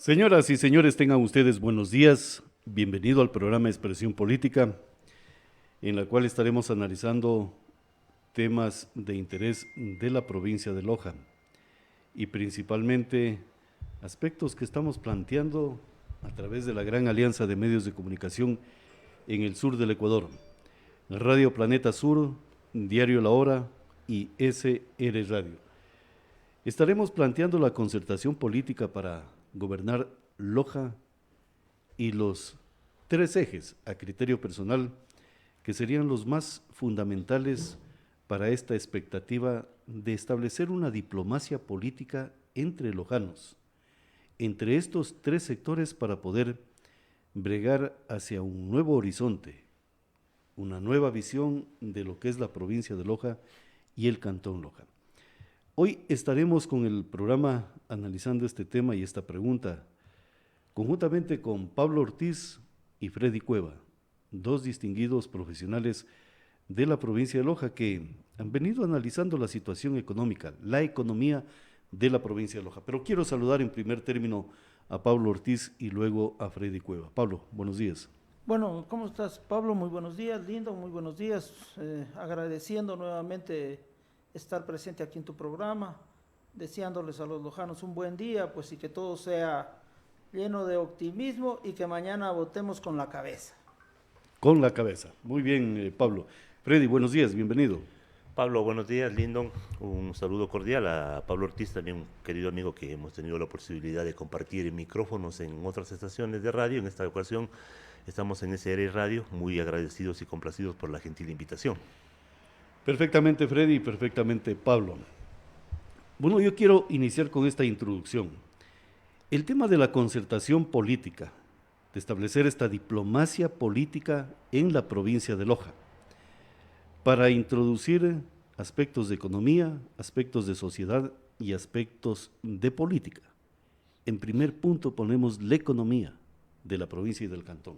Señoras y señores, tengan ustedes buenos días. Bienvenido al programa Expresión Política, en la cual estaremos analizando temas de interés de la provincia de Loja y principalmente aspectos que estamos planteando a través de la gran alianza de medios de comunicación en el sur del Ecuador. Radio Planeta Sur, Diario La Hora y SR Radio. Estaremos planteando la concertación política para gobernar Loja y los tres ejes, a criterio personal, que serían los más fundamentales para esta expectativa de establecer una diplomacia política entre lojanos, entre estos tres sectores para poder bregar hacia un nuevo horizonte, una nueva visión de lo que es la provincia de Loja y el cantón Loja. Hoy estaremos con el programa analizando este tema y esta pregunta, conjuntamente con Pablo Ortiz y Freddy Cueva, dos distinguidos profesionales de la provincia de Loja que han venido analizando la situación económica, la economía de la provincia de Loja. Pero quiero saludar en primer término a Pablo Ortiz y luego a Freddy Cueva. Pablo, buenos días. Bueno, ¿cómo estás, Pablo? Muy buenos días, Lindo, muy buenos días. Agradeciendo nuevamente estar presente aquí en tu programa, deseándoles a los lojanos un buen día, pues y que todo sea lleno de optimismo y que mañana votemos con la cabeza. Con la cabeza. Muy bien, Pablo. Freddy, buenos días, bienvenido. Pablo, buenos días, Lindon. Un saludo cordial a Pablo Ortiz, también un querido amigo que hemos tenido la posibilidad de compartir micrófonos en otras estaciones de radio. En esta ocasión estamos en SR Radio, muy agradecidos y complacidos por la gentil invitación. Perfectamente, Freddy, y perfectamente, Pablo. Bueno, yo quiero iniciar con esta introducción. El tema de la concertación política, de establecer esta diplomacia política en la provincia de Loja, para introducir aspectos de economía, aspectos de sociedad y aspectos de política. En primer punto ponemos la economía de la provincia y del cantón.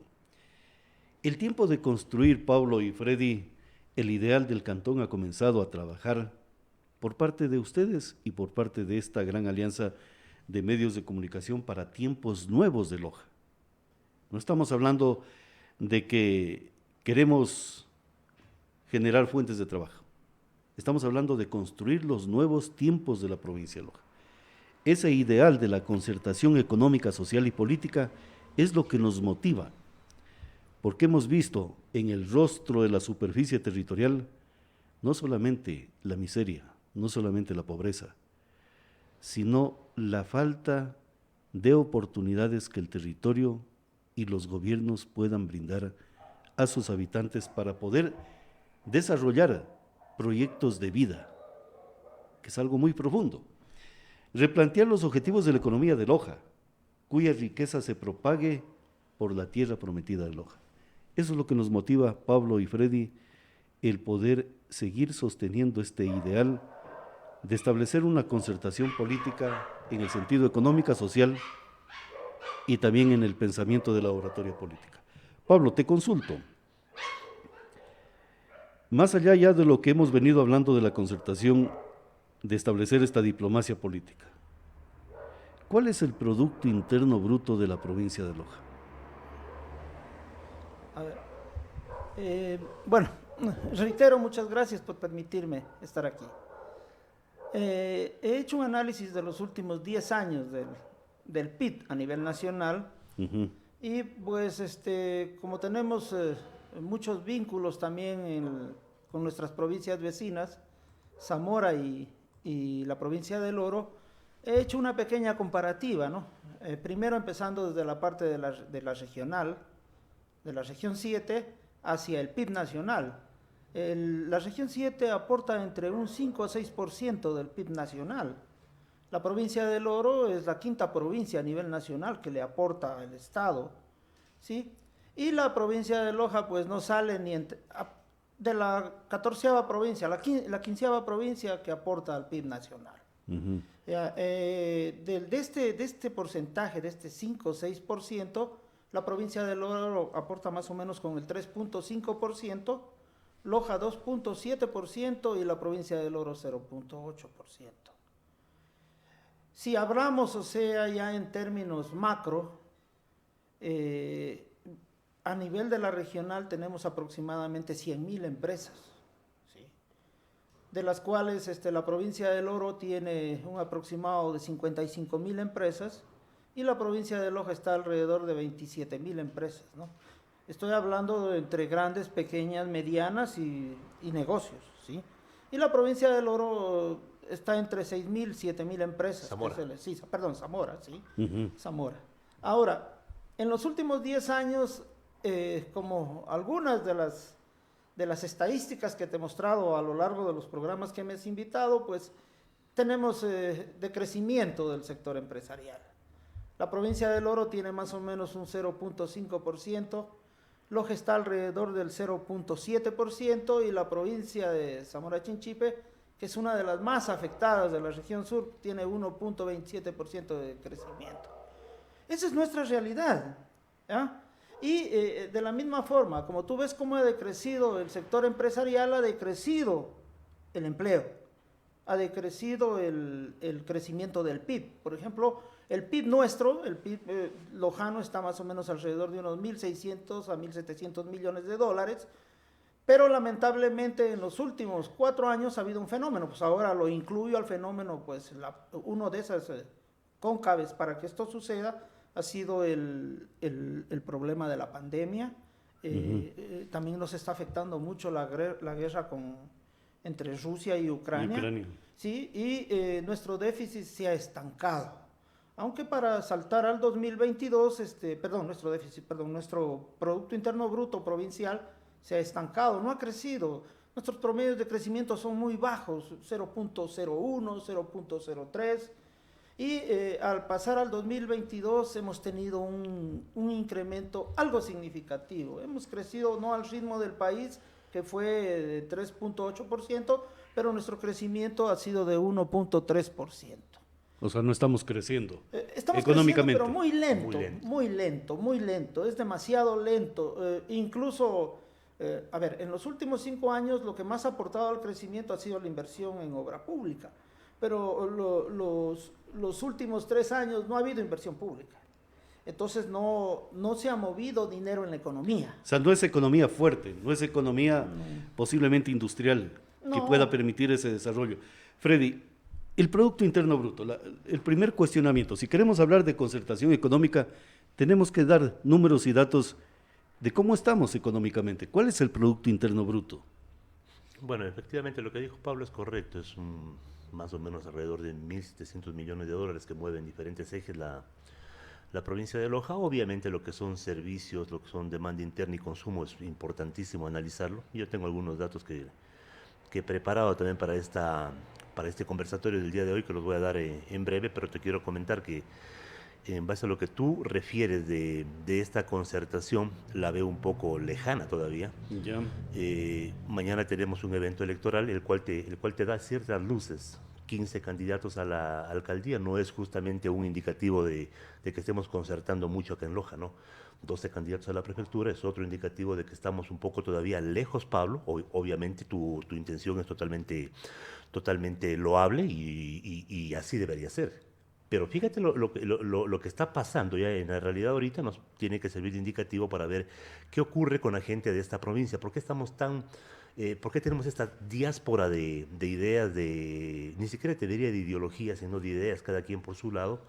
El tiempo de construir, Pablo y Freddy, el ideal del cantón ha comenzado a trabajar por parte de ustedes y por parte de esta gran alianza de medios de comunicación para tiempos nuevos de Loja. No estamos hablando de que queremos generar fuentes de trabajo. Estamos hablando de construir los nuevos tiempos de la provincia de Loja. Ese ideal de la concertación económica, social y política es lo que nos motiva, porque hemos visto en el rostro de la superficie territorial no solamente la miseria, no solamente la pobreza, sino la falta de oportunidades que el territorio y los gobiernos puedan brindar a sus habitantes para poder desarrollar proyectos de vida, que es algo muy profundo. Replantear los objetivos de la economía de Loja, cuya riqueza se propague por la tierra prometida de Loja. Eso es lo que nos motiva, Pablo y Freddy, el poder seguir sosteniendo este ideal de establecer una concertación política en el sentido económica, social y también en el pensamiento de la oratoria política. Pablo, te consulto. Más allá ya de lo que hemos venido hablando de la concertación, de establecer esta diplomacia política, ¿cuál es el Producto Interno Bruto de la provincia de Loja? A ver, bueno, reitero, muchas gracias por permitirme estar aquí. He hecho un análisis de los últimos 10 años del PIB a nivel nacional. Y pues como tenemos muchos vínculos también con nuestras provincias vecinas, Zamora y la provincia del Oro, he hecho una pequeña comparativa, ¿no? Primero empezando desde la parte de la regional, de la región 7, hacia el PIB nacional. La región 7 aporta entre un 5 a 6% del PIB nacional. La provincia del Oro es la quinta provincia a nivel nacional que le aporta al Estado, ¿sí? Y la provincia de Loja pues no sale ni de la 14ª provincia, la 15ª provincia que aporta al PIB nacional. De este porcentaje, de este 5 o 6%, la provincia del Oro aporta más o menos con el 3.5%, Loja 2.7% y la provincia del Oro 0.8%. Si hablamos, o sea, ya en términos macro, a nivel de la regional tenemos aproximadamente 100.000 empresas, ¿sí? De las cuales la provincia del Oro tiene un aproximado de 55.000 empresas y la provincia de Loja está alrededor de 27.000 empresas, ¿no? Estoy hablando entre grandes, pequeñas, medianas y negocios, ¿sí? Y la provincia del Oro está entre 6.000, 7.000 empresas. Zamora. Sí, perdón, Zamora, ¿sí? Ujú. Zamora. Ahora, en los últimos 10 años, como algunas de las estadísticas que te he mostrado a lo largo de los programas que me has invitado, pues tenemos decrecimiento del sector empresarial. La provincia del Oro tiene más o menos un 0.5%, Loja está alrededor del 0.7% y la provincia de Zamora Chinchipe, que es una de las más afectadas de la región sur, tiene 1.27% de crecimiento. Esa es nuestra realidad, ¿ya? Y de la misma forma, como tú ves cómo ha decrecido el sector empresarial, ha decrecido el empleo, ha decrecido el crecimiento del PIB. Por ejemplo, el PIB nuestro, el PIB lojano, está más o menos alrededor de unos 1.600 a 1.700 millones de dólares, pero lamentablemente en los últimos 4 años ha habido un fenómeno, pues ahora lo incluyo al fenómeno, pues uno de esas cóncaves para que esto suceda ha sido el problema de la pandemia. También nos está afectando mucho la guerra entre Rusia y Ucrania. Sí, y nuestro déficit se ha estancado. Aunque para saltar al 2022, nuestro Producto Interno Bruto provincial se ha estancado, no ha crecido. Nuestros promedios de crecimiento son muy bajos, 0.01, 0.03. Y al pasar al 2022 hemos tenido un incremento algo significativo. Hemos crecido no al ritmo del país, que fue de 3.8%, pero nuestro crecimiento ha sido de 1.3%. O sea, no estamos creciendo Estamos económicamente. creciendo, pero muy lento, es demasiado lento. Incluso, en los últimos 5 años lo que más ha aportado al crecimiento ha sido la inversión en obra pública, pero los últimos 3 años no ha habido inversión pública. Entonces no se ha movido dinero en la economía. O sea, no es economía fuerte, no es economía posiblemente industrial que pueda permitir ese desarrollo. Freddy, el Producto Interno Bruto, el primer cuestionamiento, si queremos hablar de concertación económica, tenemos que dar números y datos de cómo estamos económicamente. ¿Cuál es el Producto Interno Bruto? Bueno, efectivamente lo que dijo Pablo es correcto, es más o menos alrededor de 1.700 millones de dólares que mueven diferentes ejes la provincia de Loja. Obviamente lo que son servicios, lo que son demanda interna y consumo es importantísimo analizarlo. Yo tengo algunos datos que he preparado también para este conversatorio del día de hoy, que los voy a dar en breve, pero te quiero comentar que en base a lo que tú refieres de esta concertación, la veo un poco lejana todavía. Ya. Mañana tenemos un evento electoral, el cual te da ciertas luces. 15 candidatos a la alcaldía no es justamente un indicativo de que estemos concertando mucho acá en Loja, ¿no? 12 candidatos a la prefectura es otro indicativo de que estamos un poco todavía lejos, Pablo. Obviamente tu intención es totalmente loable y así debería ser. Pero fíjate lo que está pasando ya en la realidad ahorita nos tiene que servir de indicativo para ver qué ocurre con la gente de esta provincia. ¿Por qué estamos por qué tenemos esta diáspora de ideas, ni siquiera te diría de ideologías, sino de ideas, cada quien por su lado?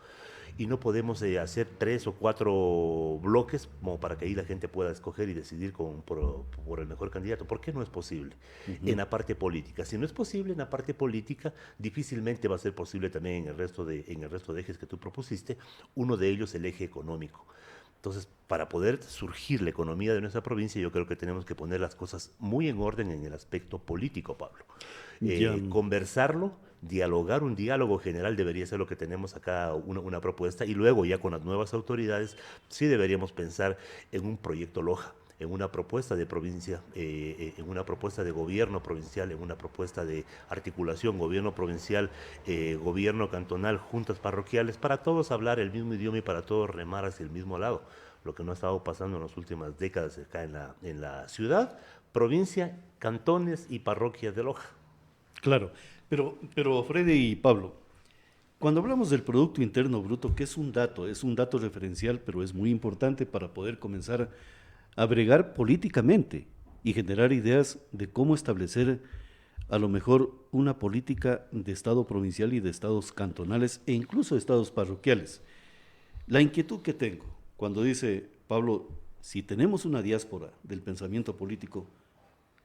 Y no podemos hacer 3 o 4 bloques como para que ahí la gente pueda escoger y decidir por el mejor candidato. ¿Por qué no es posible? En la parte política. Si no es posible en la parte política, difícilmente va a ser posible también en el resto de ejes que tú propusiste, uno de ellos el eje económico. Entonces, para poder surgir la economía de nuestra provincia, yo creo que tenemos que poner las cosas muy en orden en el aspecto político, Pablo. Conversarlo, dialogar, un diálogo general debería ser lo que tenemos acá, una propuesta, y luego ya con las nuevas autoridades sí deberíamos pensar en un proyecto Loja, en una propuesta de provincia, en una propuesta de gobierno provincial, en una propuesta de articulación, gobierno provincial, gobierno cantonal, juntas parroquiales, para todos hablar el mismo idioma y para todos remar hacia el mismo lado, lo que no ha estado pasando en las últimas décadas acá en la ciudad, provincia, cantones y parroquias de Loja. Claro, pero Freddy y Pablo, Cuando hablamos del Producto Interno Bruto, que es un dato referencial, pero es muy importante para poder comenzar a bregar políticamente y generar ideas de cómo establecer a lo mejor una política de Estado provincial y de estados cantonales e incluso de estados parroquiales. La inquietud que tengo cuando dice Pablo, si tenemos una diáspora del pensamiento político,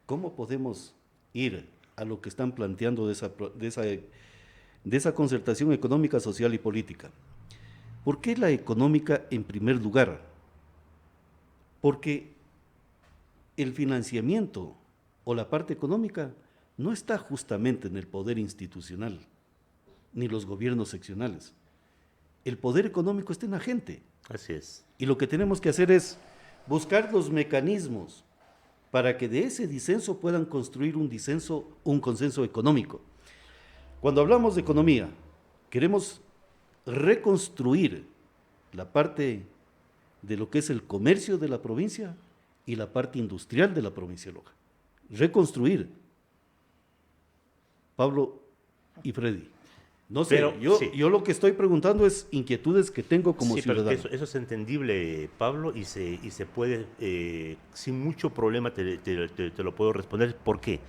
¿cómo podemos ir a lo que están planteando de esa concertación económica, social y política? ¿Por qué la económica en primer lugar? Porque el financiamiento o la parte económica no está justamente en el poder institucional, ni los gobiernos seccionales. El poder económico está en la gente. Así es. Y lo que tenemos que hacer es buscar los mecanismos para que de ese disenso puedan construir un consenso económico. Cuando hablamos de economía, queremos reconstruir la parte de lo que es el comercio de la provincia y la parte industrial de la provincia de Loja. Reconstruir. Pablo y Freddy. No sé, Pero, yo lo que estoy preguntando es inquietudes que tengo como ciudadano. Pero eso es entendible, Pablo, y se puede, sin mucho problema te lo puedo responder. ¿Por qué?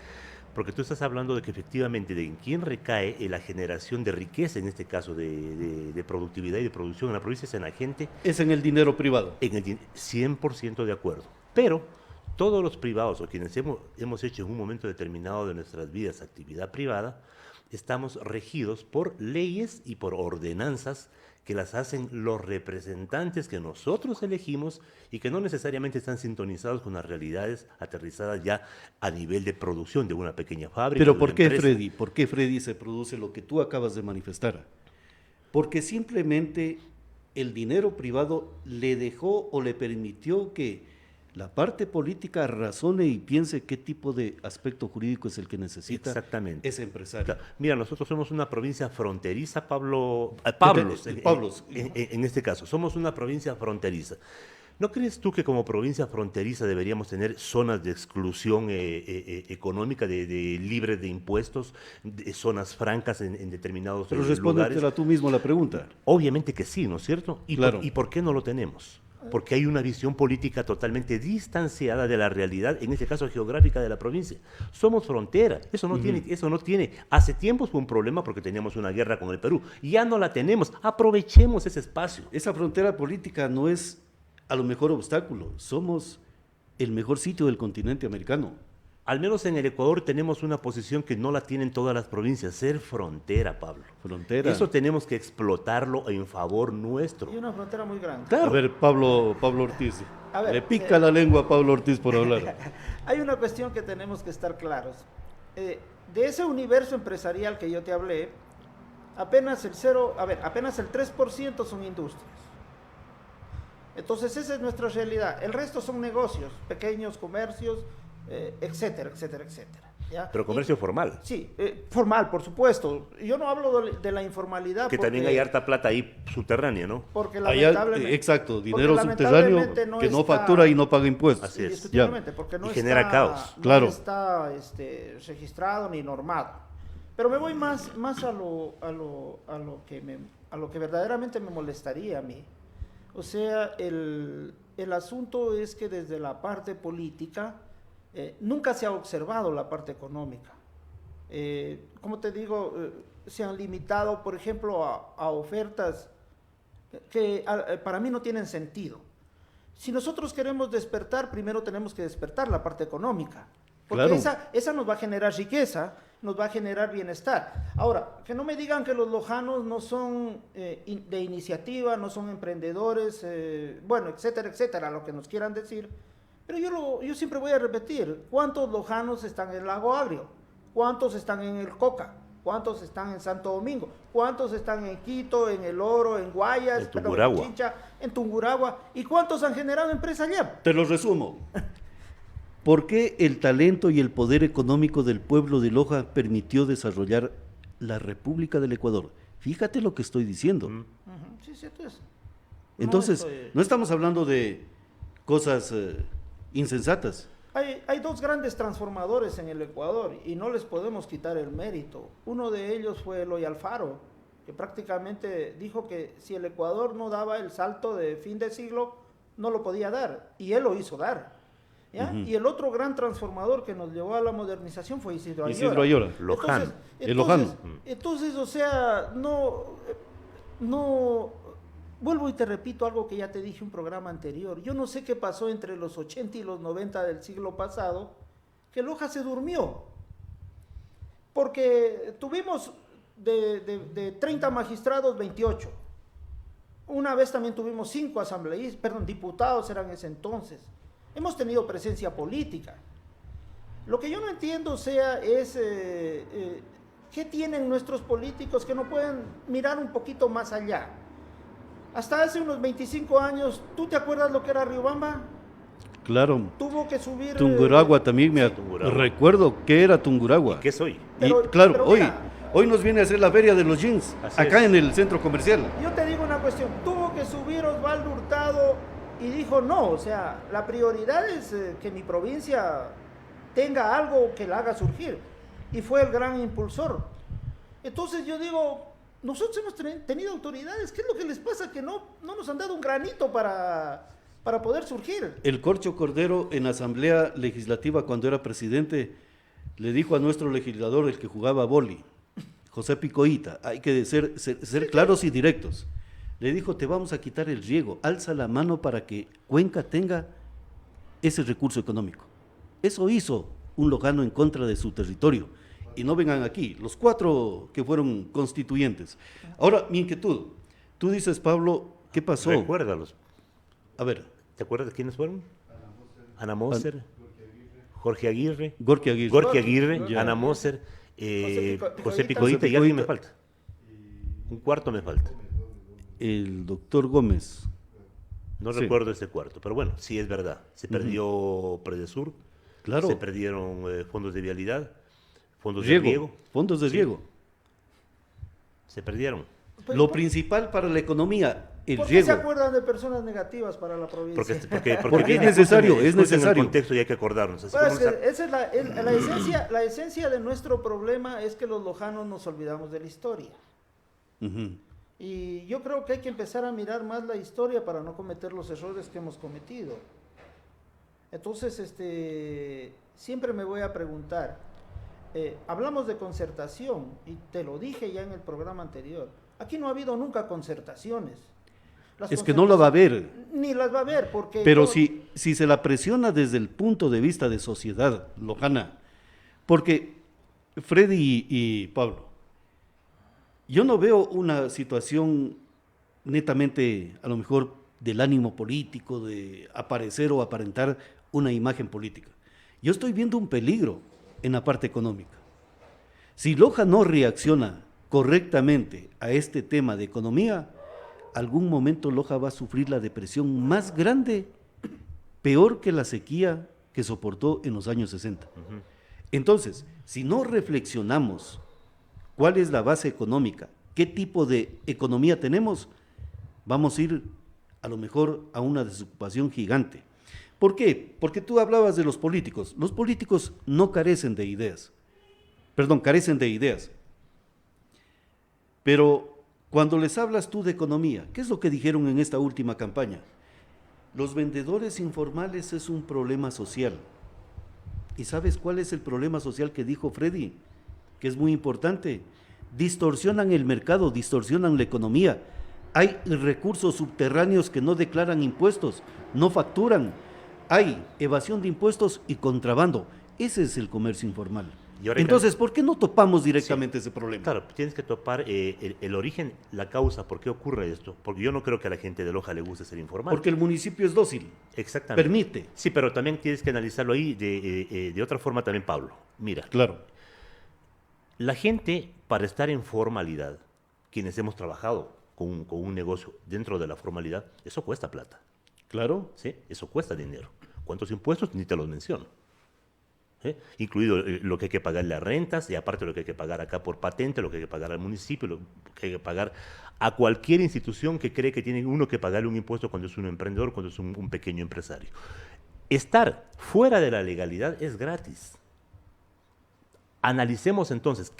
Porque tú estás hablando de que efectivamente de en quién recae la generación de riqueza, en este caso de productividad y de producción en la provincia, es en la gente. Es en el dinero privado. 100% de acuerdo. Pero todos los privados o quienes hemos hecho en un momento determinado de nuestras vidas actividad privada, estamos regidos por leyes y por ordenanzas que las hacen los representantes que nosotros elegimos y que no necesariamente están sintonizados con las realidades aterrizadas ya a nivel de producción de una pequeña fábrica. Pero ¿por qué, Freddy? ¿Por qué, Freddy, se produce lo que tú acabas de manifestar? Porque simplemente el dinero privado le dejó o le permitió que la parte política razone y piense qué tipo de aspecto jurídico es el que necesita ese empresario. Mira, nosotros somos una provincia fronteriza, Pablos, en este caso, somos una provincia fronteriza. ¿No crees tú que como provincia fronteriza deberíamos tener zonas de exclusión económica, de libres de impuestos, de zonas francas en determinados lugares? Pero respóndetela tú mismo la pregunta. Obviamente que sí, ¿no es cierto? Claro. ¿Y por qué no lo tenemos? Porque hay una visión política totalmente distanciada de la realidad, en este caso geográfica de la provincia. Somos frontera, eso no tiene. Hace tiempo fue un problema porque teníamos una guerra con el Perú, ya no la tenemos, aprovechemos ese espacio. Esa frontera política no es a lo mejor obstáculo, somos el mejor sitio del continente americano. Al menos en el Ecuador tenemos una posición que no la tienen todas las provincias, ser frontera, Pablo. Frontera. Eso tenemos que explotarlo en favor nuestro. Y una frontera muy grande. Claro. A ver, Pablo Ortiz, le pica la lengua a Pablo Ortiz por hablar. Hay una cuestión que tenemos que estar claros. De ese universo empresarial que yo te hablé, apenas el 3% son industrias. Entonces esa es nuestra realidad. El resto son negocios, pequeños comercios, etcétera, etcétera, etcétera. ¿Ya? Pero comercio formal. Sí, formal, por supuesto. Yo no hablo de la informalidad. Que también hay harta plata ahí subterránea, ¿no? Porque lamentablemente... Exacto, dinero subterráneo que no factura y no paga impuestos. Así es. Porque no genera caos. Claro. No está registrado ni normado. Pero me voy más a lo que verdaderamente me molestaría a mí. O sea, el asunto es que desde la parte política nunca se ha observado la parte económica. Como te digo, se han limitado, por ejemplo, a ofertas que para mí no tienen sentido. Si nosotros queremos despertar, primero tenemos que despertar la parte económica. Porque claro, esa nos va a generar riqueza, nos va a generar bienestar. Ahora, que no me digan que los lojanos no son de iniciativa, no son emprendedores, bueno, etcétera, etcétera, lo que nos quieran decir. Pero yo siempre voy a repetir, ¿cuántos lojanos están en el Lago Agrio? ¿Cuántos están en el Coca? ¿Cuántos están en Santo Domingo? ¿Cuántos están en Quito, en El Oro, en Guayas, en Chincha, en Tungurahua? ¿Y cuántos han generado empresa allá? Te lo resumo. ¿Por qué el talento y el poder económico del pueblo de Loja permitió desarrollar la República del Ecuador? Fíjate lo que estoy diciendo. Sí, cierto es. Entonces, no estamos hablando de cosas insensatas. Hay dos grandes transformadores en el Ecuador y no les podemos quitar el mérito. Uno de ellos fue Eloy Alfaro, que prácticamente dijo que si el Ecuador no daba el salto de fin de siglo, no lo podía dar, y él lo hizo dar. ¿Ya? Y el otro gran transformador que nos llevó a la modernización fue Isidro Ayora. Isidro Ayora. Lojano. El Lojano. Entonces, o sea, no, vuelvo y te repito algo que ya te dije en un programa anterior. Yo no sé qué pasó entre los 80 y los 90 del siglo pasado, que Loja se durmió. Porque tuvimos de 30 magistrados, 28. Una vez también tuvimos 5 diputados eran ese entonces. Hemos tenido presencia política. Lo que yo no entiendo, es qué tienen nuestros políticos que no pueden mirar un poquito más allá. Hasta hace unos 25 años, ¿tú te acuerdas lo que era Riobamba? Claro. Tuvo que subir... Tungurahua también, recuerdo que era Tungurahua. ¿Y qué soy? Claro, hoy nos viene a hacer la feria de los jeans, acá en el centro comercial. Yo te digo una cuestión, tuvo que subir Osvaldo Hurtado y dijo, no, o sea, la prioridad es que mi provincia tenga algo que la haga surgir. Y fue el gran impulsor. Entonces yo digo, nosotros hemos tenido autoridades, ¿qué es lo que les pasa? Que no nos han dado un granito para poder surgir. El Corcho Cordero en Asamblea Legislativa, cuando era presidente, le dijo a nuestro legislador, el que jugaba boli, José Picoita, hay que ser claros y directos. Le dijo, te vamos a quitar el riego, alza la mano para que Cuenca tenga ese recurso económico. Eso hizo un lojano en contra de su territorio. Y no vengan aquí, los 4 que fueron constituyentes. Ahora, mi inquietud, tú dices, Pablo, ¿qué pasó? Recuérdalos. A ver. ¿Te acuerdas de quiénes fueron? Ana Moser, Jorge Aguirre, Gorky Aguirre, Ana Moser, José Picoita. Picoita, y alguien me falta. Un cuarto me falta. El doctor Gómez. No Sí. recuerdo ese cuarto, pero bueno, sí es verdad. Se perdió Predesur, Claro. se perdieron fondos de vialidad, fondos de Riego, riego, fondos de Sí. riego. se perdieron. Lo principal para la economía, el ¿Por qué se riego. acuerdan de personas negativas para la provincia? Porque viene es necesario, justo en es el necesario. contexto y hay que acordarnos. Así Pero como es nos que esa es la esencia de nuestro problema, es que los lojanos nos olvidamos de la historia. Ujú. Y yo creo que hay que empezar a mirar más la historia para no cometer los errores que hemos cometido. Entonces, siempre me voy a preguntar, hablamos de concertación, y te lo dije ya en el programa anterior, aquí no ha habido nunca concertaciones. Es que no la va a haber. Ni las va a haber, porque... Pero si se la presiona desde el punto de vista de sociedad lojana, porque Freddy y Pablo, yo no veo una situación netamente, a lo mejor, del ánimo político, de aparecer o aparentar una imagen política. Yo estoy viendo un peligro en la parte económica. Si Loja no reacciona correctamente a este tema de economía, algún momento Loja va a sufrir la depresión más grande, peor que la sequía que soportó en los años 60. Entonces, si no reflexionamos cuál es la base económica, qué tipo de economía tenemos, vamos a ir a lo mejor a una desocupación gigante. ¿Por qué? Porque tú hablabas de los políticos. Los políticos no carecen de ideas. Carecen de ideas. Pero cuando les hablas tú de economía, ¿qué es lo que dijeron en esta última campaña? Los vendedores informales es un problema social. ¿Y sabes cuál es el problema social que dijo Freddy? Que es muy importante. Distorsionan el mercado, distorsionan la economía. Hay recursos subterráneos que no declaran impuestos, no facturan. Hay evasión de impuestos y contrabando. Ese es el comercio informal. Entonces, ¿por qué no topamos directamente ese problema? Claro, tienes que topar el origen, la causa, por qué ocurre esto. Porque yo no creo que a la gente de Loja le guste ser informal. Porque el municipio es dócil. Exactamente. Permite. Sí, pero también tienes que analizarlo ahí de otra forma también, Pablo. Mira, Claro. la gente, para estar en formalidad, quienes hemos trabajado con un negocio dentro de la formalidad, eso cuesta plata. Claro. ¿Sí? Eso cuesta dinero. ¿Cuántos impuestos? Ni te los menciono. Incluido lo que hay que pagar las rentas y aparte lo que hay que pagar acá por patente, lo que hay que pagar al municipio, lo que hay que pagar a cualquier institución que cree que tiene uno que pagarle un impuesto cuando es un emprendedor, cuando es un pequeño empresario. Estar fuera de la legalidad es gratis. Analicemos entonces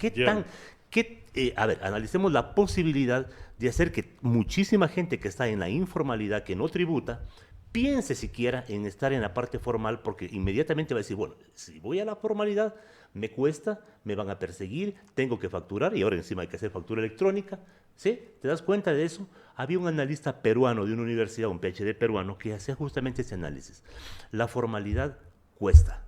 A ver, analicemos la posibilidad de hacer que muchísima gente que está en la informalidad, que no tributa, piense siquiera en estar en la parte formal, porque inmediatamente va a decir, bueno, si voy a la formalidad, me cuesta, me van a perseguir, tengo que facturar, y ahora encima hay que hacer factura electrónica, ¿sí? ¿Te das cuenta de eso? Había un analista peruano de una universidad, un PhD peruano, que hacía justamente ese análisis. La formalidad cuesta.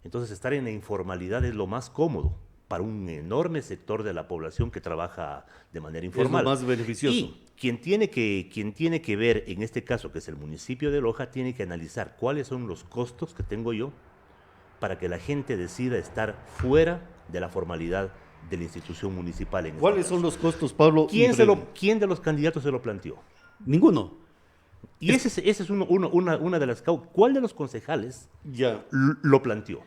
Entonces, estar en la informalidad es lo más cómodo para un enorme sector de la población que trabaja de manera informal. Es lo más beneficioso. Y quien tiene que ver, en este caso, que es el municipio de Loja, tiene que analizar cuáles son los costos que tengo yo para que la gente decida estar fuera de la formalidad de la institución municipal. ¿Cuáles son los costos, Pablo? ¿Quién de los candidatos se lo planteó? Ninguno. Y ese es una de las causas. ¿Cuál de los concejales Ya. lo planteó?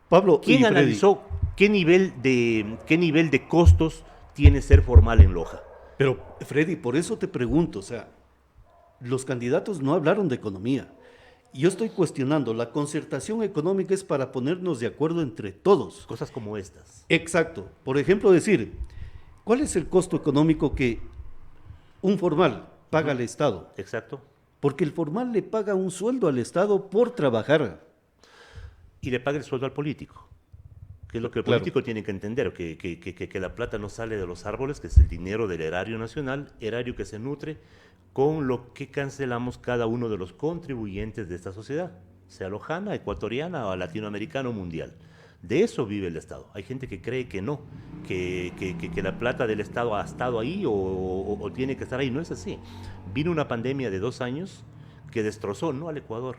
Pablo, ¿Quién y Freddy, analizó qué nivel de costos tiene ser formal en Loja? Pero, Freddy, por eso te pregunto, o sea, los candidatos no hablaron de economía. Yo estoy cuestionando, la concertación económica es para ponernos de acuerdo entre todos. Cosas como estas. Exacto. Por ejemplo, decir, ¿cuál es el costo económico que un formal paga al Estado? Exacto. Porque el formal le paga un sueldo al Estado por trabajar. Y le paga el sueldo al político. Que es lo que el Claro. político tiene que entender, que la plata no sale de los árboles, que es el dinero del erario nacional, erario que se nutre con lo que cancelamos cada uno de los contribuyentes de esta sociedad, sea lojana, ecuatoriana o latinoamericana o mundial. De eso vive el Estado. Hay gente que cree que no, que la plata del Estado ha estado ahí o tiene que estar ahí. No es así. Vino una pandemia de 2 años que destrozó no al Ecuador,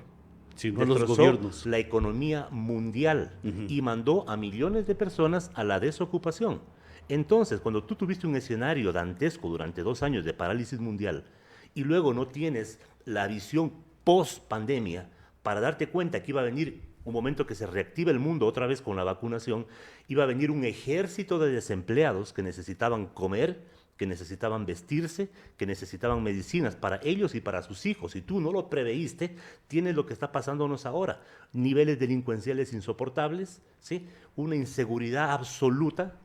Sino a los destrozó gobiernos. la economía mundial y mandó a millones de personas a la desocupación. Entonces, cuando tú tuviste un escenario dantesco durante 2 años de parálisis mundial y luego no tienes la visión post-pandemia para darte cuenta que iba a venir un momento que se reactiva el mundo otra vez con la vacunación, iba a venir un ejército de desempleados que necesitaban comer, que necesitaban vestirse, que necesitaban medicinas para ellos y para sus hijos. Si tú no lo preveíste, tienes lo que está pasándonos ahora. Niveles delincuenciales insoportables, ¿sí? Una inseguridad absoluta,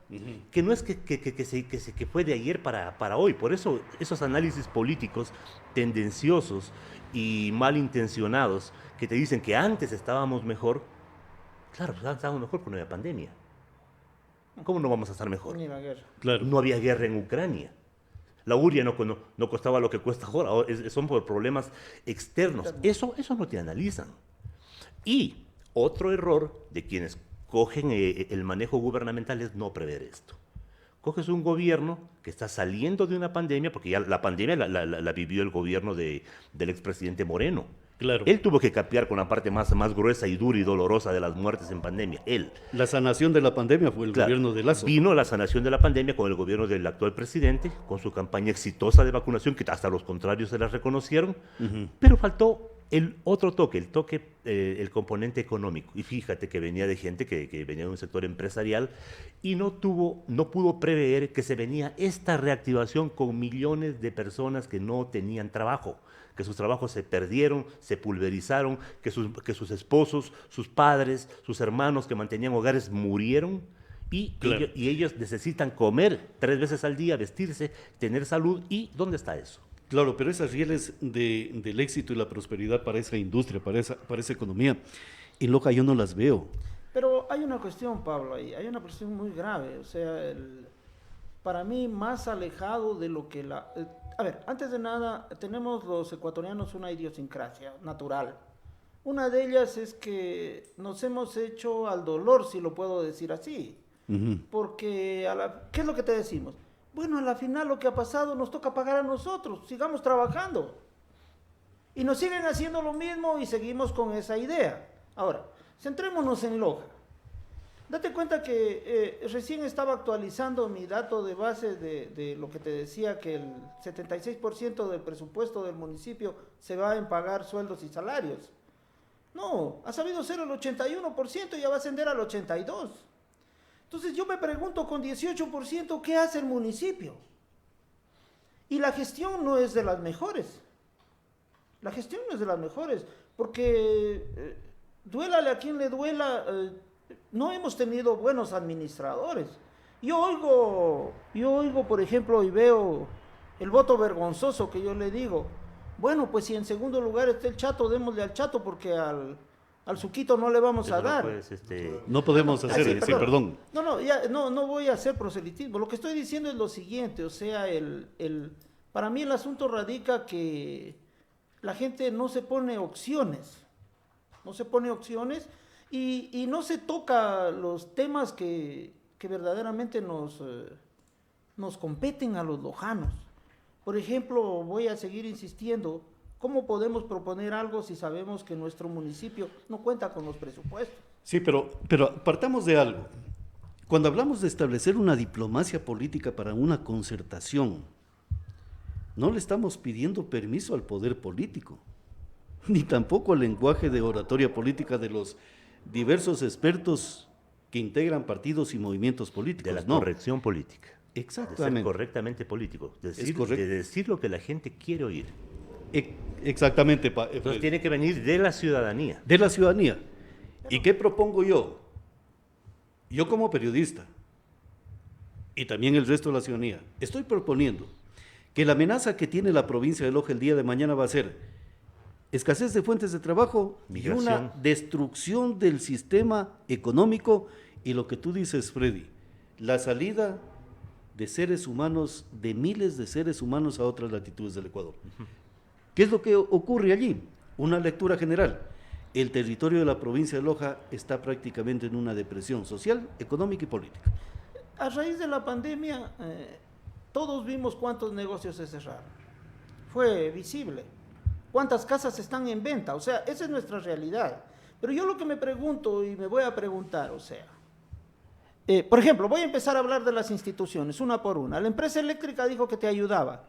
que no es que fue de ayer para hoy. Por eso esos análisis políticos tendenciosos y malintencionados que te dicen que antes estábamos mejor, claro, pues estábamos mejor porque no había pandemia. ¿Cómo no vamos a estar mejor? Ni la guerra. Claro. No había guerra en Ucrania. La uria no costaba lo que cuesta ahora, son por problemas externos. Eso no te analizan. Y otro error de quienes cogen el manejo gubernamental es no prever esto. Coges un gobierno que está saliendo de una pandemia, porque ya la pandemia la vivió el gobierno del expresidente Moreno. Claro. Él tuvo que capear con la parte más gruesa y dura y dolorosa de las muertes en pandemia. Él. La sanación de la pandemia fue el Claro, gobierno de Lazo. Vino la sanación de la pandemia con el gobierno del actual presidente, con su campaña exitosa de vacunación, que hasta los contrarios se la reconocieron, pero faltó el otro toque, el componente económico. Y fíjate que venía de gente que venía de un sector empresarial y no pudo prever que se venía esta reactivación con millones de personas que no tenían trabajo, que sus trabajos se perdieron, se pulverizaron, que sus esposos, sus padres, sus hermanos que mantenían hogares murieron y, Claro. y ellos necesitan comer 3 veces al día, vestirse, tener salud. ¿Y dónde está eso? Claro, pero esas rieles del éxito y la prosperidad para esa industria, para esa economía, en Loja yo no las veo. Pero hay una cuestión, Pablo, ahí, hay una cuestión muy grave, o sea, para mí más alejado de lo que a ver, antes de nada, tenemos los ecuatorianos una idiosincrasia natural. Una de ellas es que nos hemos hecho al dolor, si lo puedo decir así, porque, ¿qué es lo que te decimos? Bueno, a la final lo que ha pasado nos toca pagar a nosotros, sigamos trabajando. Y nos siguen haciendo lo mismo y seguimos con esa idea. Ahora, centrémonos en Loja. Date cuenta que recién estaba actualizando mi dato de base de lo que te decía, que el 76% del presupuesto del municipio se va en pagar sueldos y salarios. No, ha sabido ser el 81% y ya va a ascender al 82%. Entonces yo me pregunto, con 18%, ¿qué hace el municipio? Y la gestión no es de las mejores. La gestión no es de las mejores, porque duélale a quien le duela, no hemos tenido buenos administradores. Yo oigo, por ejemplo, y veo el voto vergonzoso que yo le digo. Bueno, pues si en segundo lugar está el Chato, démosle al Chato porque al Suquito no le vamos Eso a no dar. puedes, No podemos Ah, hacer, sí, sí, perdón. No voy a hacer proselitismo. Lo que estoy diciendo es lo siguiente, o sea, para mí el asunto radica que la gente no se pone opciones, y no se toca los temas que verdaderamente nos competen a los lojanos. Por ejemplo, voy a seguir insistiendo, ¿cómo podemos proponer algo si sabemos que nuestro municipio no cuenta con los presupuestos? Sí, pero partamos de algo. Cuando hablamos de establecer una diplomacia política para una concertación, no le estamos pidiendo permiso al poder político, ni tampoco al lenguaje de oratoria política de los diversos expertos que integran partidos y movimientos políticos. de la no. corrección política. De ser Exactamente. correctamente político. correcto. De decir lo que la gente quiere oír. Exactamente, Entonces Freddy. tiene que venir de la ciudadanía. De la ciudadanía. ¿Y qué propongo yo? Yo como periodista, y también el resto de la ciudadanía, estoy proponiendo que la amenaza que tiene la provincia de Loja el día de mañana va a ser escasez de fuentes de trabajo y Migración. una destrucción del sistema económico y lo que tú dices, Freddy, la salida de seres humanos, de miles de seres humanos a otras latitudes del Ecuador. ¿Qué es lo que ocurre allí? Una lectura general. El territorio de la provincia de Loja está prácticamente en una depresión social, económica y política. A raíz de la pandemia, todos vimos cuántos negocios se cerraron. Fue visible. ¿Cuántas casas están en venta? O sea, esa es nuestra realidad. Pero yo lo que me pregunto y me voy a preguntar, o sea, por ejemplo, voy a empezar a hablar de las instituciones, una por una. La empresa eléctrica dijo que te ayudaba.